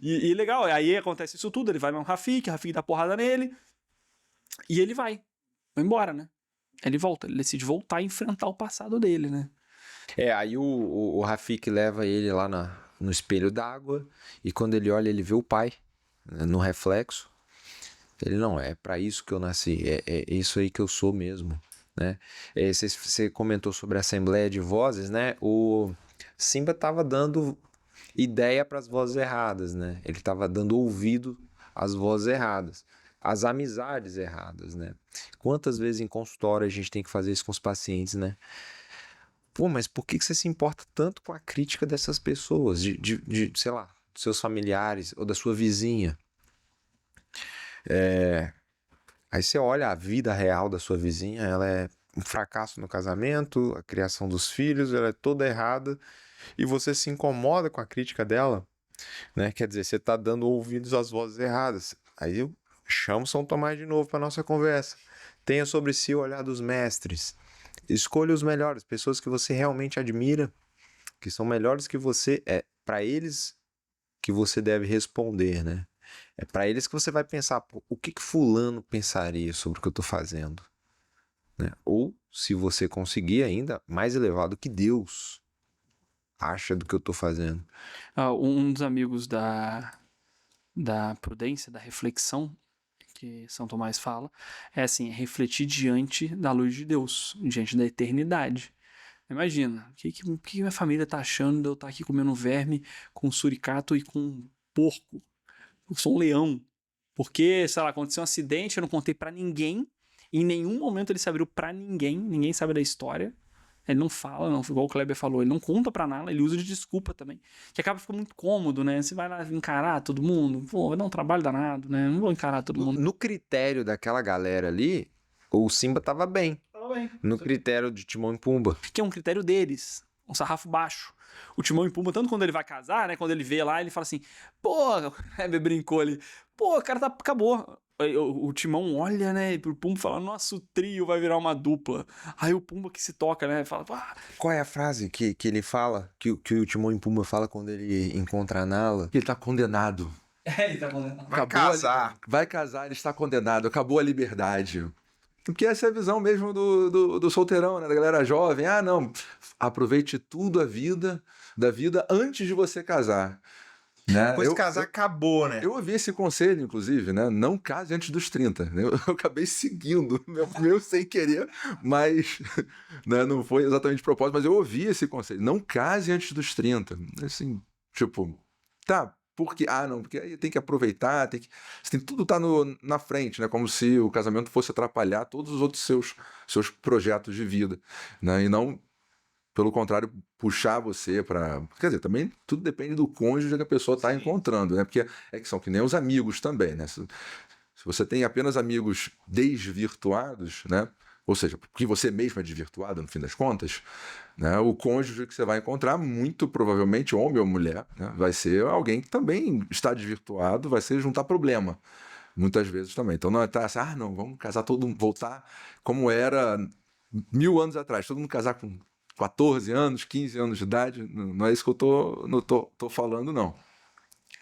E legal, aí acontece isso tudo. Ele vai no Rafik dá porrada nele. E ele vai embora, né? Ele volta, ele decide voltar e enfrentar o passado dele, né? Aí o Rafik leva ele lá no espelho d'água e quando ele olha, ele vê o pai, né, no reflexo. Ele, não, é pra isso que eu nasci, é isso aí que eu sou mesmo, né? Você comentou sobre a Assembleia de Vozes, né? O Simba tava dando ideia para as vozes erradas, né? Ele tava dando ouvido às vozes erradas, às amizades erradas, né? Quantas vezes em consultório a gente tem que fazer isso com os pacientes, né? Pô, mas por que você se importa tanto com a crítica dessas pessoas, sei lá, dos seus familiares ou da sua vizinha? Aí você olha a vida real da sua vizinha, ela é um fracasso no casamento, a criação dos filhos, ela é toda errada, e você se incomoda com a crítica dela, né? Quer dizer, você está dando ouvidos às vozes erradas. Aí eu chamo São Tomás de novo para nossa conversa. Tenha sobre si o olhar dos mestres. Escolha os melhores, pessoas que você realmente admira, que são melhores que você. É para eles que você deve responder, né? É para eles que você vai pensar, o que fulano pensaria sobre o que eu estou fazendo? Né? Ou, se você conseguir ainda, mais elevado, que Deus acha do que eu estou fazendo. Um dos amigos da prudência, da reflexão, que São Tomás fala, é assim, refletir diante da luz de Deus, diante da eternidade. Imagina, o que minha família tá achando de eu estar aqui comendo verme com suricato e com porco? Eu sou um leão. Porque, sei lá, aconteceu um acidente, eu não contei pra ninguém, em nenhum momento ele se abriu pra ninguém sabe da história. Ele não fala, não, igual o Kleber falou, ele não conta pra nada, ele usa de desculpa também. Que acaba ficando muito cômodo, né? Você vai lá encarar todo mundo, pô, vai dar um trabalho danado, né? Não vou encarar todo mundo. No critério daquela galera ali, o Simba tava bem. Tava bem. No critério de Timão e Pumba. Que é um critério deles, um sarrafo baixo. O Timão e Pumba, tanto quando ele vai casar, né? Quando ele vê lá, ele fala assim, pô, o Heber brincou ali, pô, o cara acabou. O Timão olha, né, pro Pumba e fala, nossa, o trio vai virar uma dupla. Aí o Pumba que se toca, né, fala, pá. Qual é a frase que ele fala, que o Timão e Pumba fala quando ele encontra a Nala? Ele tá condenado. Ele tá condenado. Vai casar. Vai casar, ele está condenado. Acabou a liberdade. Porque essa é a visão mesmo do solteirão, né? Da galera jovem. Não, aproveite tudo da vida antes de você casar. Né? Depois de casar, acabou, né? Eu ouvi esse conselho, inclusive, né? Não case antes dos 30. Eu acabei seguindo, meu sem querer, mas né, não foi exatamente de propósito, mas eu ouvi esse conselho. Não case antes dos 30. Assim, tipo, tá, porque não, porque aí tem que aproveitar, tudo tá na frente, né? Como se o casamento fosse atrapalhar todos os outros seus projetos de vida, né? E não, pelo contrário, puxar você para... Quer dizer, também tudo depende do cônjuge que a pessoa está encontrando, né? Porque que são que nem os amigos também, né? Se você tem apenas amigos desvirtuados, né? Ou seja, porque você mesmo é desvirtuado, no fim das contas, né? O cônjuge que você vai encontrar, muito provavelmente, homem ou mulher, né? Vai ser alguém que também está desvirtuado, vai ser juntar problema, muitas vezes também. Então não é assim, não, vamos casar todo mundo, voltar como era 1000 anos atrás, todo mundo casar com 14 anos, 15 anos de idade, não é isso que eu tô falando, não.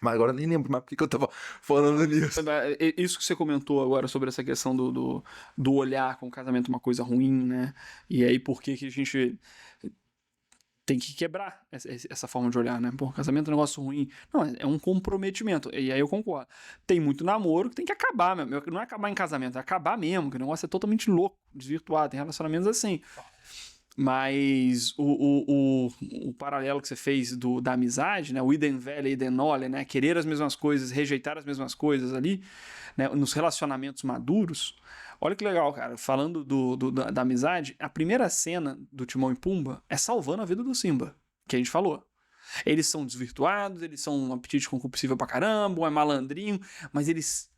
Mas agora eu nem lembro mais porque que eu tava falando nisso. Isso que você comentou agora sobre essa questão do olhar com o casamento uma coisa ruim, né? E aí por que a gente tem que quebrar essa forma de olhar, né? Pô, casamento é um negócio ruim. Não, é um comprometimento. E aí eu concordo. Tem muito namoro que tem que acabar mesmo. Não é acabar em casamento, é acabar mesmo, que o negócio é totalmente louco, desvirtuado. Tem relacionamentos assim. Mas o paralelo que você fez da amizade, né? O idem velha, idem nole, né? Querer as mesmas coisas, rejeitar as mesmas coisas ali, né? Nos relacionamentos maduros. Olha que legal, cara. Falando da amizade, a primeira cena do Timão e Pumba é salvando a vida do Simba, que a gente falou. Eles são desvirtuados, eles são um apetite concupiscível pra caramba, um é malandrinho, mas eles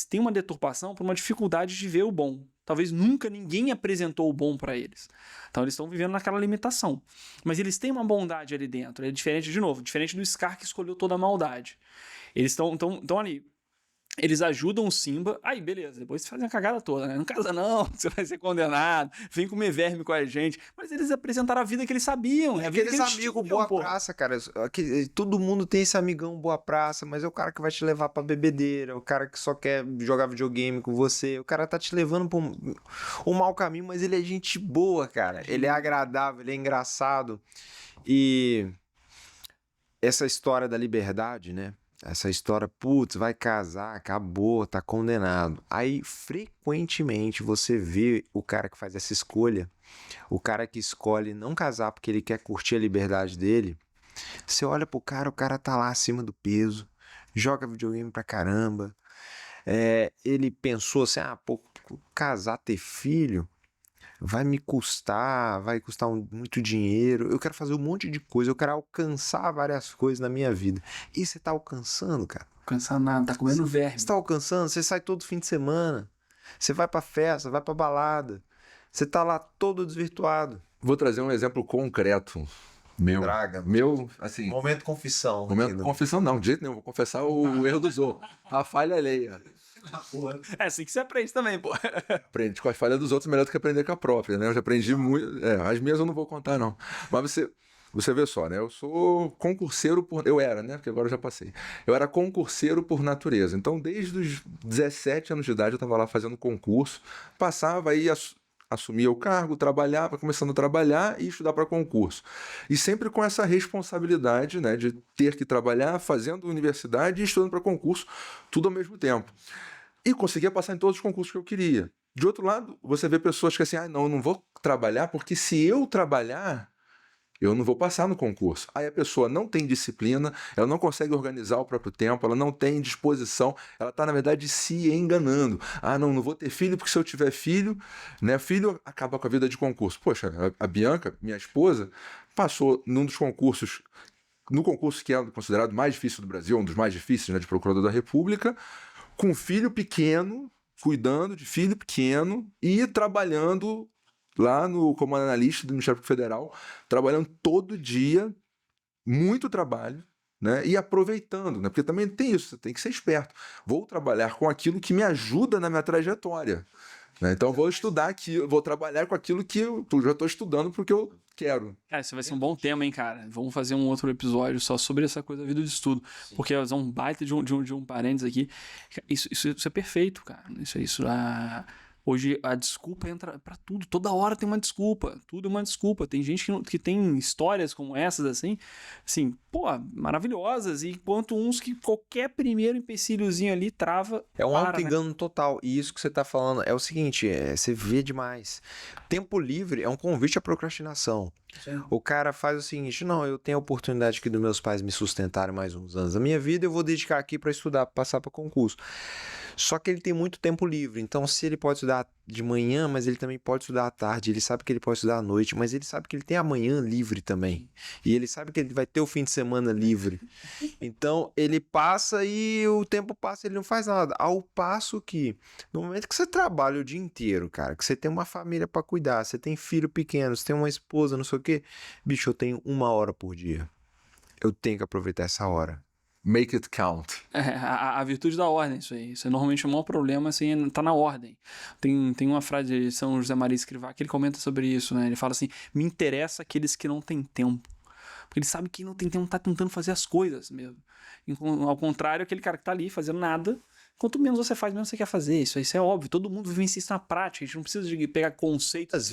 têm uma deturpação por uma dificuldade de ver o bom. Talvez nunca ninguém apresentou o bom para eles. Então eles estão vivendo naquela limitação. Mas eles têm uma bondade ali dentro. É diferente, de novo, diferente do Scar que escolheu toda a maldade. Eles estão ali. Eles ajudam o Simba. Aí, beleza. Depois você faz a cagada toda, né? Não casa não, você vai ser condenado. Vem comer verme com a gente. Mas eles apresentaram a vida que eles sabiam. Aqueles amigos boa praça, cara. Todo mundo tem esse amigão boa praça, mas é o cara que vai te levar pra bebedeira, o cara que só quer jogar videogame com você. O cara tá te levando pra um mau caminho, mas ele é gente boa, cara. Ele é agradável, ele é engraçado. E essa história da liberdade, né? Essa história, putz, vai casar, acabou, tá condenado. Aí, frequentemente, você vê o cara que faz essa escolha, o cara que escolhe não casar porque ele quer curtir a liberdade dele. Você olha pro cara, o cara tá lá acima do peso, joga videogame pra caramba. Ele pensou assim, casar, ter filho, vai custar muito dinheiro, eu quero fazer um monte de coisa, eu quero alcançar várias coisas na minha vida. E você tá alcançando, cara? Alcançar nada, tá comendo verme. Você tá alcançando, você sai todo fim de semana, você vai pra festa, vai pra balada, você tá lá todo desvirtuado. Vou trazer um exemplo concreto meu. Traga. Meu, assim... Momento confissão. Momento confissão não, de jeito nenhum, vou confessar o erro dos outros, a falha alheia. É assim que você aprende também, pô. Aprende com as falhas dos outros, melhor do que aprender com a própria, né? Eu já aprendi muito. As minhas eu não vou contar, não. Mas você vê só, né? Eu sou concurseiro eu era, né? Porque agora eu já passei. Eu era concurseiro por natureza. Então, desde os 17 anos de idade, eu estava lá fazendo concurso, passava aí, assumia o cargo, trabalhava, começando a trabalhar e estudar para concurso. E sempre com essa responsabilidade, né? De ter que trabalhar, fazendo universidade e estudando para concurso, tudo ao mesmo tempo. E conseguia passar em todos os concursos que eu queria. De outro lado, você vê pessoas que assim, não, eu não vou trabalhar porque se eu trabalhar, eu não vou passar no concurso. Aí a pessoa não tem disciplina, ela não consegue organizar o próprio tempo, ela não tem disposição, ela está, na verdade, se enganando. Não vou ter filho porque se eu tiver filho, né, filho acaba com a vida de concurso. Poxa, a Bianca, minha esposa, passou num dos concursos, no concurso que é considerado mais difícil do Brasil, um dos mais difíceis, né, de Procurador da República, com filho pequeno, cuidando de filho pequeno e trabalhando lá como analista do Ministério Público Federal, trabalhando todo dia, muito trabalho, né? E aproveitando, né? Porque também tem isso, você tem que ser esperto. Vou trabalhar com aquilo que me ajuda na minha trajetória. Né? Então, vou estudar aquilo, vou trabalhar com aquilo que eu já estou estudando porque eu quero. Cara, isso vai ser um bom tema, hein, cara? Vamos fazer um outro episódio só sobre essa coisa da vida de estudo. Sim. Porque é um baita de um parênteses aqui. Isso é perfeito, cara. Hoje a desculpa entra pra tudo. Toda hora tem uma desculpa. Tudo é uma desculpa. Tem gente que tem histórias como essas, assim, pô, maravilhosas. E enquanto uns que qualquer primeiro empecilhozinho ali trava. É um para, né? auto-engano total. E isso que você tá falando é o seguinte: você vê demais. Tempo livre é um convite à procrastinação. Sim. O cara faz o seguinte: não, eu tenho a oportunidade aqui dos meus pais me sustentarem mais uns anos da minha vida, eu vou dedicar aqui para estudar, pra passar para concurso. Só que ele tem muito tempo livre, então se ele pode estudar de manhã, mas ele também pode estudar à tarde, ele sabe que ele pode estudar à noite, mas ele sabe que ele tem amanhã livre também. E ele sabe que ele vai ter o fim de semana livre. Então ele passa e o tempo passa, ele não faz nada. Ao passo que, no momento que você trabalha o dia inteiro, cara, que você tem uma família para cuidar, você tem filho pequeno, você tem uma esposa, não sei o quê, bicho, eu tenho 1 hora por dia. Eu tenho que aproveitar essa hora. Make it count. A virtude da ordem, isso aí. Isso é normalmente o maior problema, assim, tá na ordem. Tem uma frase de São José Maria Escrivá que ele comenta sobre isso, né? Ele fala assim: me interessa aqueles que não têm tempo. Porque ele sabe que não tem tempo, tá tentando fazer as coisas mesmo. Ao contrário, aquele cara que tá ali fazendo nada, quanto menos você faz, menos você quer fazer. Isso é óbvio. Todo mundo vivencia isso na prática. A gente não precisa de pegar conceitos.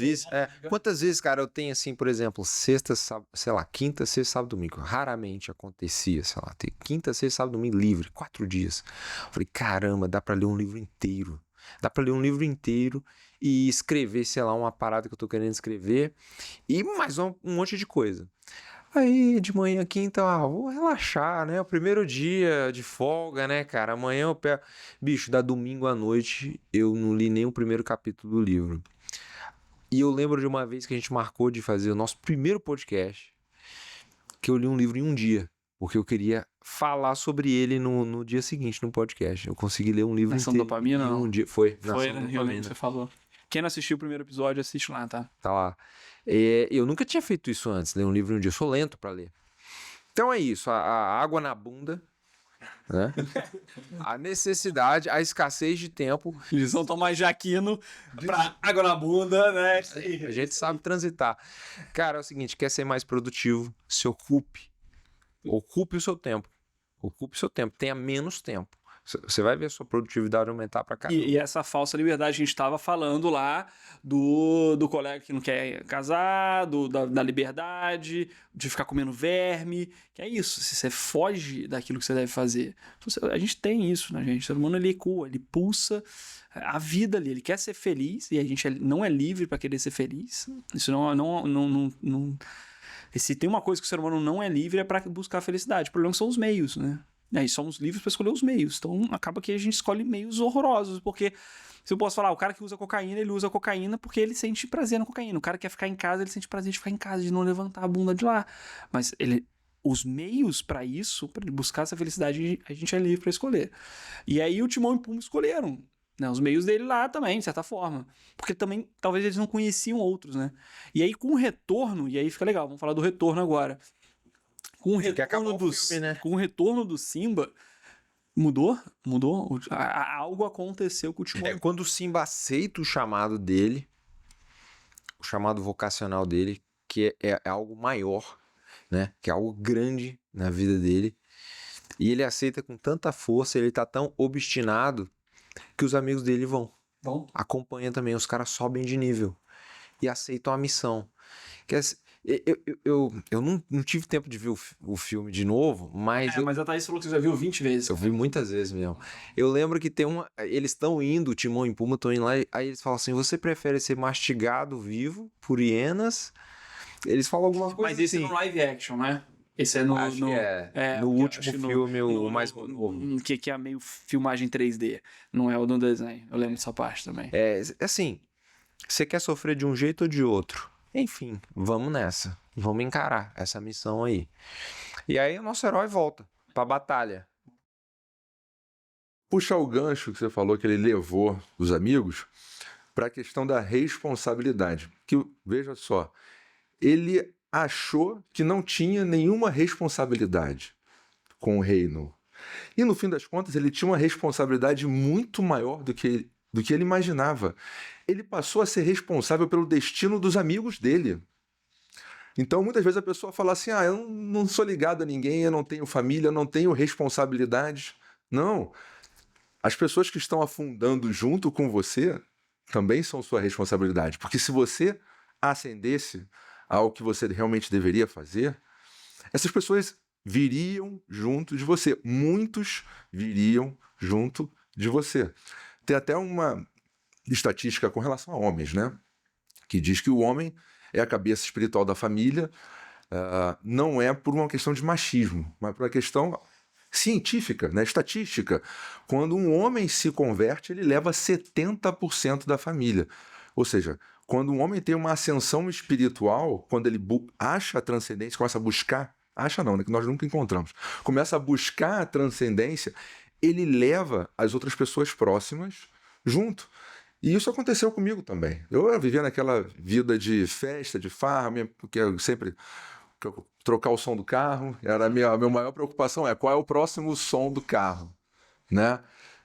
Quantas vezes, cara, eu tenho assim, por exemplo, sexta, sei lá, quinta, sexta, sábado, domingo. Raramente acontecia, sei lá, ter quinta, sexta, sábado, domingo livre, 4 dias. Eu falei, caramba, dá pra ler um livro inteiro. Dá pra ler um livro inteiro e escrever, sei lá, uma parada que eu tô querendo escrever e mais um monte de coisa. Aí, de manhã, quinta, vou relaxar, né? O primeiro dia de folga, né, cara? Amanhã eu pego... Bicho, da domingo à noite, eu não li nem o primeiro capítulo do livro. E eu lembro de uma vez que a gente marcou de fazer o nosso primeiro podcast, que eu li um livro em um dia, porque eu queria falar sobre ele no dia seguinte, no podcast. Eu consegui ler um livro Nação inteiro Dopamina, em não? um dia. Foi, Foi, né? Realmente, você falou. Quem não assistiu o primeiro episódio, assiste lá, tá? Tá lá. Eu nunca tinha feito isso antes, ler um livro em um dia. Eu sou lento pra ler. Então é isso, a água na bunda, né? A necessidade, a escassez de tempo. Lição Tomás de Aquino pra água na bunda, né? A gente sabe transitar. Cara, é o seguinte, quer ser mais produtivo, se ocupe. Ocupe o seu tempo. Ocupe o seu tempo. Tenha menos tempo. Você vai ver a sua produtividade aumentar pra caramba. E essa falsa liberdade, a gente estava falando lá do colega que não quer casar, da liberdade, de ficar comendo verme, que é isso, se você foge daquilo que você deve fazer. A gente tem isso, né, gente? O ser humano, ele ecua, ele pulsa a vida ali, ele quer ser feliz, e a gente não é livre para querer ser feliz. Isso não... Se tem uma coisa que o ser humano não é livre, é para buscar a felicidade. O problema são os meios, né? E somos livres para escolher os meios. Então acaba que a gente escolhe meios horrorosos, porque se eu posso falar, o cara que usa cocaína, ele usa cocaína porque ele sente prazer na cocaína. O cara que quer ficar em casa, ele sente prazer de ficar em casa, de não levantar a bunda de lá. Mas os meios para isso, para buscar essa felicidade, a gente é livre para escolher. E aí o Timão e Pumba escolheram, né, os meios dele lá também, de certa forma. Porque também, talvez eles não conheciam outros, né? E aí com o retorno, e aí fica legal, vamos falar do retorno agora. Com o retorno do Simba, mudou? Algo aconteceu com o Timão. Quando o Simba aceita o chamado dele, o chamado vocacional dele, que é algo maior, né? Que é algo grande na vida dele, e ele aceita com tanta força, ele tá tão obstinado que os amigos dele vão. Acompanha também, os caras sobem de nível e aceitam a missão. Eu não tive tempo de ver o filme de novo, mas... Mas a Thaís falou que você já viu 20 vezes. Eu vi muitas vezes mesmo. Eu lembro que tem eles estão indo, o Timão e Pumba estão indo lá, aí eles falam assim, você prefere ser mastigado vivo por hienas? Eles falam alguma coisa assim. Mas esse assim. É no live action, né? Esse é no último filme, o mais novo. Que é meio filmagem 3D. Não é o do desenho. Eu lembro dessa parte também. Assim, você quer sofrer de um jeito ou de outro? Enfim, vamos nessa. Vamos encarar essa missão aí. E aí o nosso herói volta pra batalha. Puxar o gancho que você falou que ele levou os amigos para a questão da responsabilidade. Que, veja só, ele achou que não tinha nenhuma responsabilidade com o reino. E no fim das contas, ele tinha uma responsabilidade muito maior do que ele imaginava. Ele passou a ser responsável pelo destino dos amigos dele. Então, muitas vezes a pessoa fala assim, eu não sou ligado a ninguém, eu não tenho família, eu não tenho responsabilidades. Não. As pessoas que estão afundando junto com você também são sua responsabilidade. Porque se você ascendesse ao que você realmente deveria fazer, essas pessoas viriam junto de você. Muitos viriam junto de você. Tem até uma estatística com relação a homens, né? Que diz que o homem é a cabeça espiritual da família, não é por uma questão de machismo, mas por uma questão científica, né? Estatística. Quando um homem se converte, ele leva 70% da família. Ou seja, quando um homem tem uma ascensão espiritual, quando ele acha a transcendência, começa a buscar, acha não, né? Que nós nunca encontramos, começa a buscar a transcendência, ele leva as outras pessoas próximas junto. E isso aconteceu comigo também. Eu vivia naquela vida de festa, de farra, porque eu sempre trocar o som do carro, era a minha maior preocupação, qual é o próximo som do carro, né?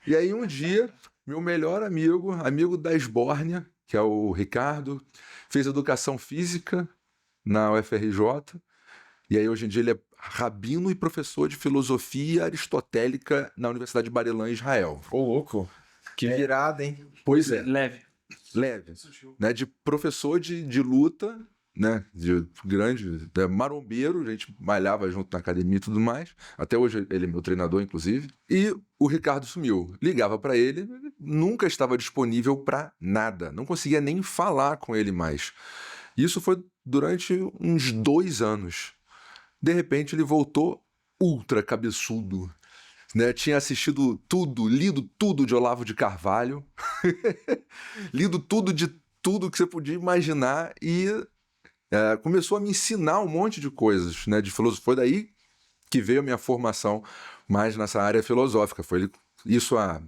E aí um dia, meu melhor amigo da Esbórnia, que é o Ricardo, fez educação física na UFRJ, e aí hoje em dia ele é rabino e professor de filosofia aristotélica na Universidade de Bar-Ilan, Israel. Ô, louco. Que virada, hein? Pois é. Leve. Né? De professor de luta, né? De grande, marombeiro, a gente malhava junto na academia e tudo mais. Até hoje ele é meu treinador, inclusive. E o Ricardo sumiu. Ligava para ele, nunca estava disponível para nada. Não conseguia nem falar com ele mais. Isso foi durante uns 2 anos. De repente ele voltou ultra cabeçudo, né? Tinha assistido tudo, lido tudo de Olavo de Carvalho, lido tudo de tudo que você podia imaginar e começou a me ensinar um monte de coisas, né? De filosofia. Foi daí que veio a minha formação mais nessa área filosófica. Foi isso há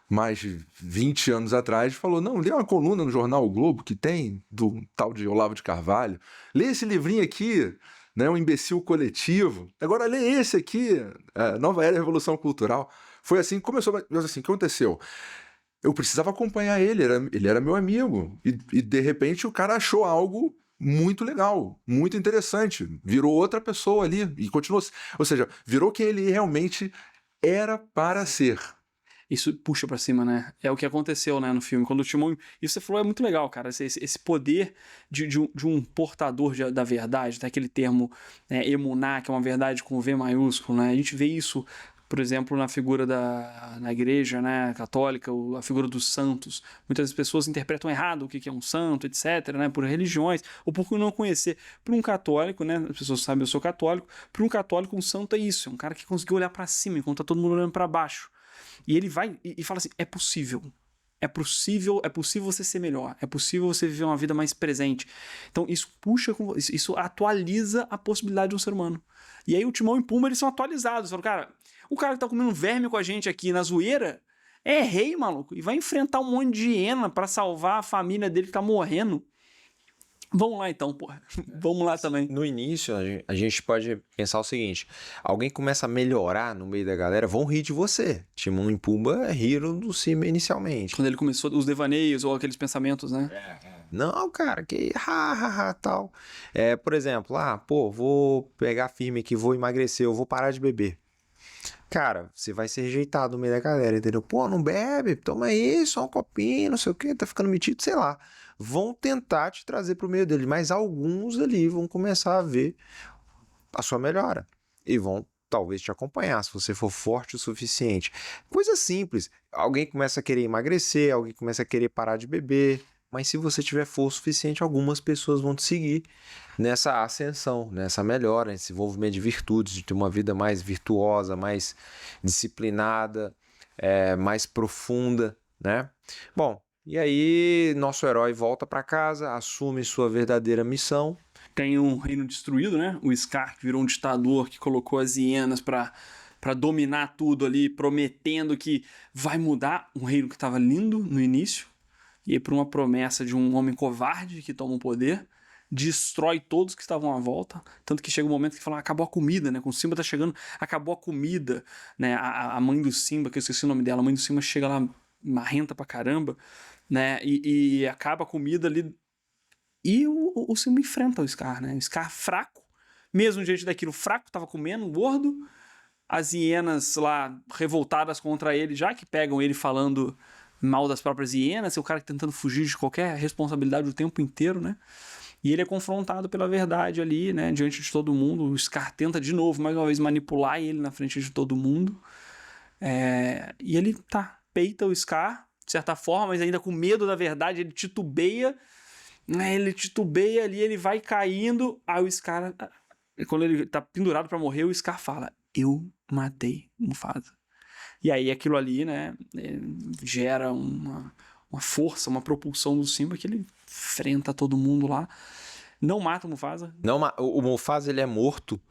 mais de 20 anos atrás. Falou, não, lê uma coluna no jornal O Globo que tem do tal de Olavo de Carvalho. Lê esse livrinho aqui, né, Um Imbecil Coletivo. Agora lê esse aqui, Nova Era e Revolução Cultural. Foi assim que começou. Mas assim, o que aconteceu? Eu precisava acompanhar ele era meu amigo. E de repente o cara achou algo muito legal, muito interessante. Virou outra pessoa ali e continuou. Ou seja, virou quem ele realmente era para ser. Isso puxa pra cima, né? É o que aconteceu, né, no filme. Quando o Timão... Isso você falou é muito legal, cara. Esse poder de um portador da verdade, tá? Aquele termo emuná, que é uma verdade com V maiúsculo, né? A gente vê isso, por exemplo, na figura na igreja, né, católica, a figura dos santos. Muitas pessoas interpretam errado o que é um santo, etc., né? Por religiões, ou por não conhecer. Para um católico, né? As pessoas sabem, eu sou católico. Para um católico, um santo é isso. É um cara que conseguiu olhar pra cima, enquanto tá todo mundo olhando pra baixo. E ele vai e fala assim, é possível você ser melhor, é possível você viver uma vida mais presente. Então isso isso atualiza a possibilidade de um ser humano. E aí o Timão e Pumba, eles são atualizados. Falam, cara, o cara que tá comendo verme com a gente aqui na zoeira é rei, maluco, e vai enfrentar um monte de hiena pra salvar a família dele que tá morrendo. Vamos lá então, porra. Vamos lá também. No início, a gente pode pensar o seguinte, alguém começa a melhorar no meio da galera, vão rir de você. Timão e Pumba riram do Simba inicialmente. Quando ele começou os devaneios ou aqueles pensamentos, né? Não, cara, que tal. Por exemplo, vou pegar firme aqui, vou emagrecer, eu vou parar de beber. Cara, você vai ser rejeitado no meio da galera, entendeu? Pô, não bebe, toma aí, só um copinho, não sei o que, tá ficando metido, sei lá. Vão tentar te trazer pro meio dele, mas alguns ali vão começar a ver a sua melhora e vão talvez te acompanhar, se você for forte o suficiente. Coisa simples, alguém começa a querer emagrecer, alguém começa a querer parar de beber, mas se você tiver força suficiente, algumas pessoas vão te seguir nessa ascensão, nessa melhora, nesse desenvolvimento de virtudes, de ter uma vida mais virtuosa, mais disciplinada, mais profunda, né? Bom, e aí nosso herói volta para casa, assume sua verdadeira missão. Tem um reino destruído, né? O Scar, que virou um ditador, que colocou as hienas para dominar tudo ali, prometendo que vai mudar um reino que estava lindo no início, e aí por uma promessa de um homem covarde que toma o poder, destrói todos que estavam à volta, tanto que chega um momento que fala, acabou a comida, né? Quando o Simba tá chegando, acabou a comida, né? A mãe do Simba, que eu esqueci o nome dela, a mãe do Simba chega lá marrenta pra caramba, né? E acaba a comida ali. E o Simba enfrenta o Scar, né? O Scar fraco, mesmo diante daquilo fraco, tava comendo, gordo. As hienas lá revoltadas contra ele, já que pegam ele falando, mal das próprias hienas, é o cara tentando fugir de qualquer responsabilidade o tempo inteiro, né? E ele é confrontado pela verdade ali, né? Diante de todo mundo. O Scar tenta de novo, mais uma vez, manipular ele na frente de todo mundo. E ele peita o Scar, de certa forma, mas ainda com medo da verdade, ele titubeia, né? Ele titubeia ali, ele vai caindo, aí o Scar, quando ele tá pendurado pra morrer, o Scar fala, eu matei Mufasa. E aí aquilo ali, né, gera uma força, uma propulsão do Simba que ele enfrenta todo mundo lá. Não mata o Mufasa. Não, o Mufasa, ele é morto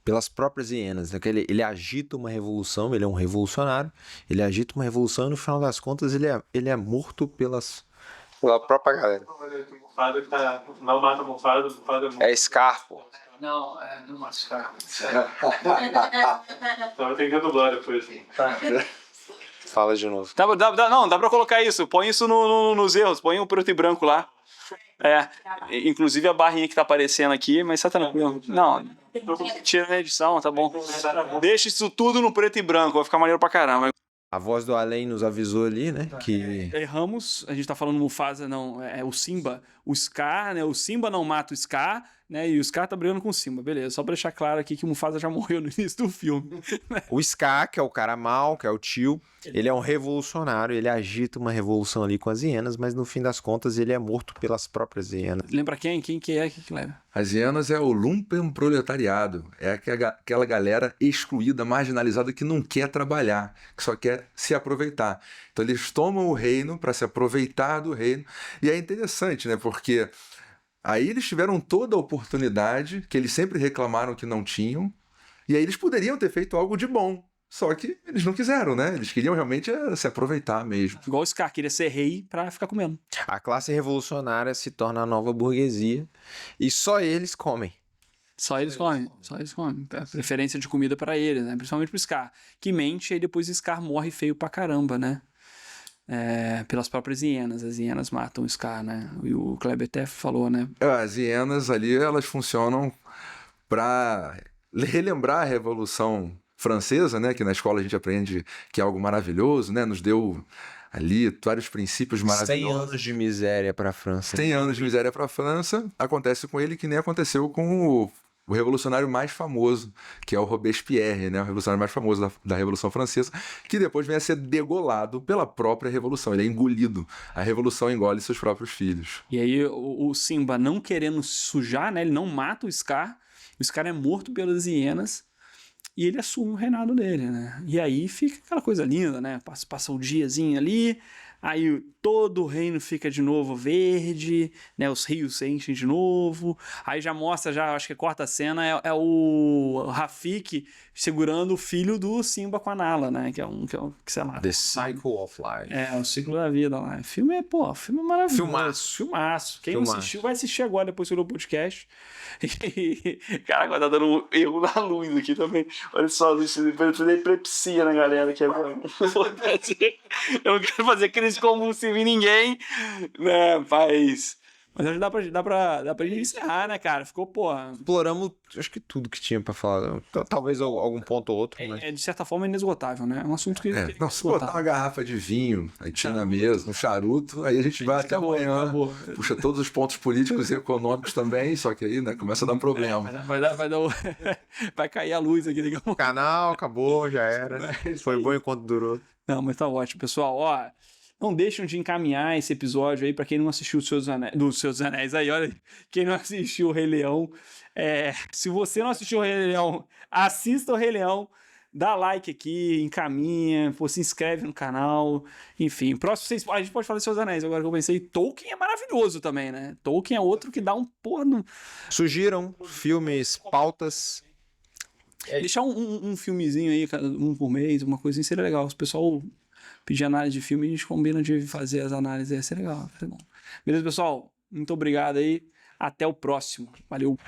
pelas próprias hienas, né? Ele agita uma revolução, ele é um revolucionário, ele agita uma revolução e no final das contas ele é morto pela própria galera. Não mata o Mufasa, o Mufasa é morto. É Scar, pô. Não mata o Scar. Então tem que dublar depois. Fala de novo. Dá pra colocar isso, põe isso nos erros, põe o preto e branco lá. Inclusive a barrinha que tá aparecendo aqui, mas tá tranquilo. Não, tira na edição, tá bom. Deixa isso tudo no preto e branco, vai ficar maneiro pra caramba. A voz do além nos avisou ali, né, que... Erramos, a gente tá falando Mufasa, não, é o Simba, o Scar, né, o Simba não mata o Scar, né, e o Scar tá brigando com o Simba, beleza, só pra deixar claro aqui que o Mufasa já morreu no início do filme. O Scar, que é o cara mau, que é o tio, ele é um revolucionário, ele agita uma revolução ali com as hienas, mas no fim das contas ele é morto pelas próprias hienas. Lembra quem? Quem que leva? As hienas é o lumpenproletariado, é aquela galera excluída, marginalizada que não quer trabalhar, que só quer se aproveitar. Então eles tomam o reino para se aproveitar do reino, e é interessante, né, porque aí eles tiveram toda a oportunidade que eles sempre reclamaram que não tinham, e aí eles poderiam ter feito algo de bom. Só que eles não quiseram, né? Eles queriam realmente se aproveitar mesmo. Igual o Scar, queria ser rei pra ficar comendo. A classe revolucionária se torna a nova burguesia e só eles comem. Só eles comem. A preferência de comida pra eles, né? Principalmente pro Scar. Que mente, aí depois o Scar morre feio pra caramba, né? Pelas próprias hienas. As hienas matam o Scar, né? E o Kleber até falou, né? As hienas ali, elas funcionam pra relembrar a Revolução Francesa, né, que na escola a gente aprende que é algo maravilhoso, né, nos deu ali vários princípios maravilhosos. 100 anos de miséria para a França. 100 anos de miséria para a França, acontece com ele que nem aconteceu com o revolucionário mais famoso, que é o Robespierre, né, o revolucionário mais famoso da Revolução Francesa, que depois vem a ser degolado pela própria Revolução, ele é engolido, a Revolução engole seus próprios filhos. E aí o Simba, não querendo sujar, né, ele não mata o Scar é morto pelas hienas, e ele assume o reinado dele, né? E aí fica aquela coisa linda, né? Passa um diazinho ali, aí todo o reino fica de novo verde, né? Os rios se enchem de novo. Aí já mostra, acho que corta a cena, é o Rafiki segurando o filho do Simba com a Nala, né? Que sei lá. The Cycle of Life. É o ciclo da vida lá. O filme é maravilhoso. Filmaço. Quem não assistiu, vai assistir agora, depois do podcast. Cara, agora tá dando um erro na luz aqui também. Olha só, vai fazer epilepsia na galera aqui agora. Eu não quero fazer crise convulsiva em ninguém, né, mas acho que dá pra gente encerrar, né, cara? Ficou, porra... Exploramos, acho que tudo que tinha pra falar. Talvez algum ponto ou outro, mas... de certa forma, inesgotável, né? É um assunto que... Não, se botar uma garrafa de vinho, aí tira na mesa, um charuto, aí a gente vai até amanhã, puxa todos os pontos políticos e econômicos também, só que aí, né, começa a dar problema. Vai cair a luz aqui daqui a pouco. O canal acabou, já era. Foi bom enquanto durou. Não, mas tá ótimo, pessoal. Ó, não deixem de encaminhar esse episódio aí pra quem não assistiu dos Seus Anéis aí, olha, quem não assistiu o Rei Leão. Se você não assistiu o Rei Leão, assista o Rei Leão, dá like aqui, encaminha, se inscreve no canal, enfim. Próximo, a gente pode falar dos Seus Anéis, agora que eu pensei, Tolkien é maravilhoso também, né? Tolkien é outro que dá um porra... Sugiram filmes, pautas... Deixar um filmezinho aí, um por mês, uma coisinha, seria legal. Se o pessoal pedir análise de filme, a gente combina de fazer as análises, ia ser legal. Beleza, pessoal? Muito obrigado aí. Até o próximo. Valeu.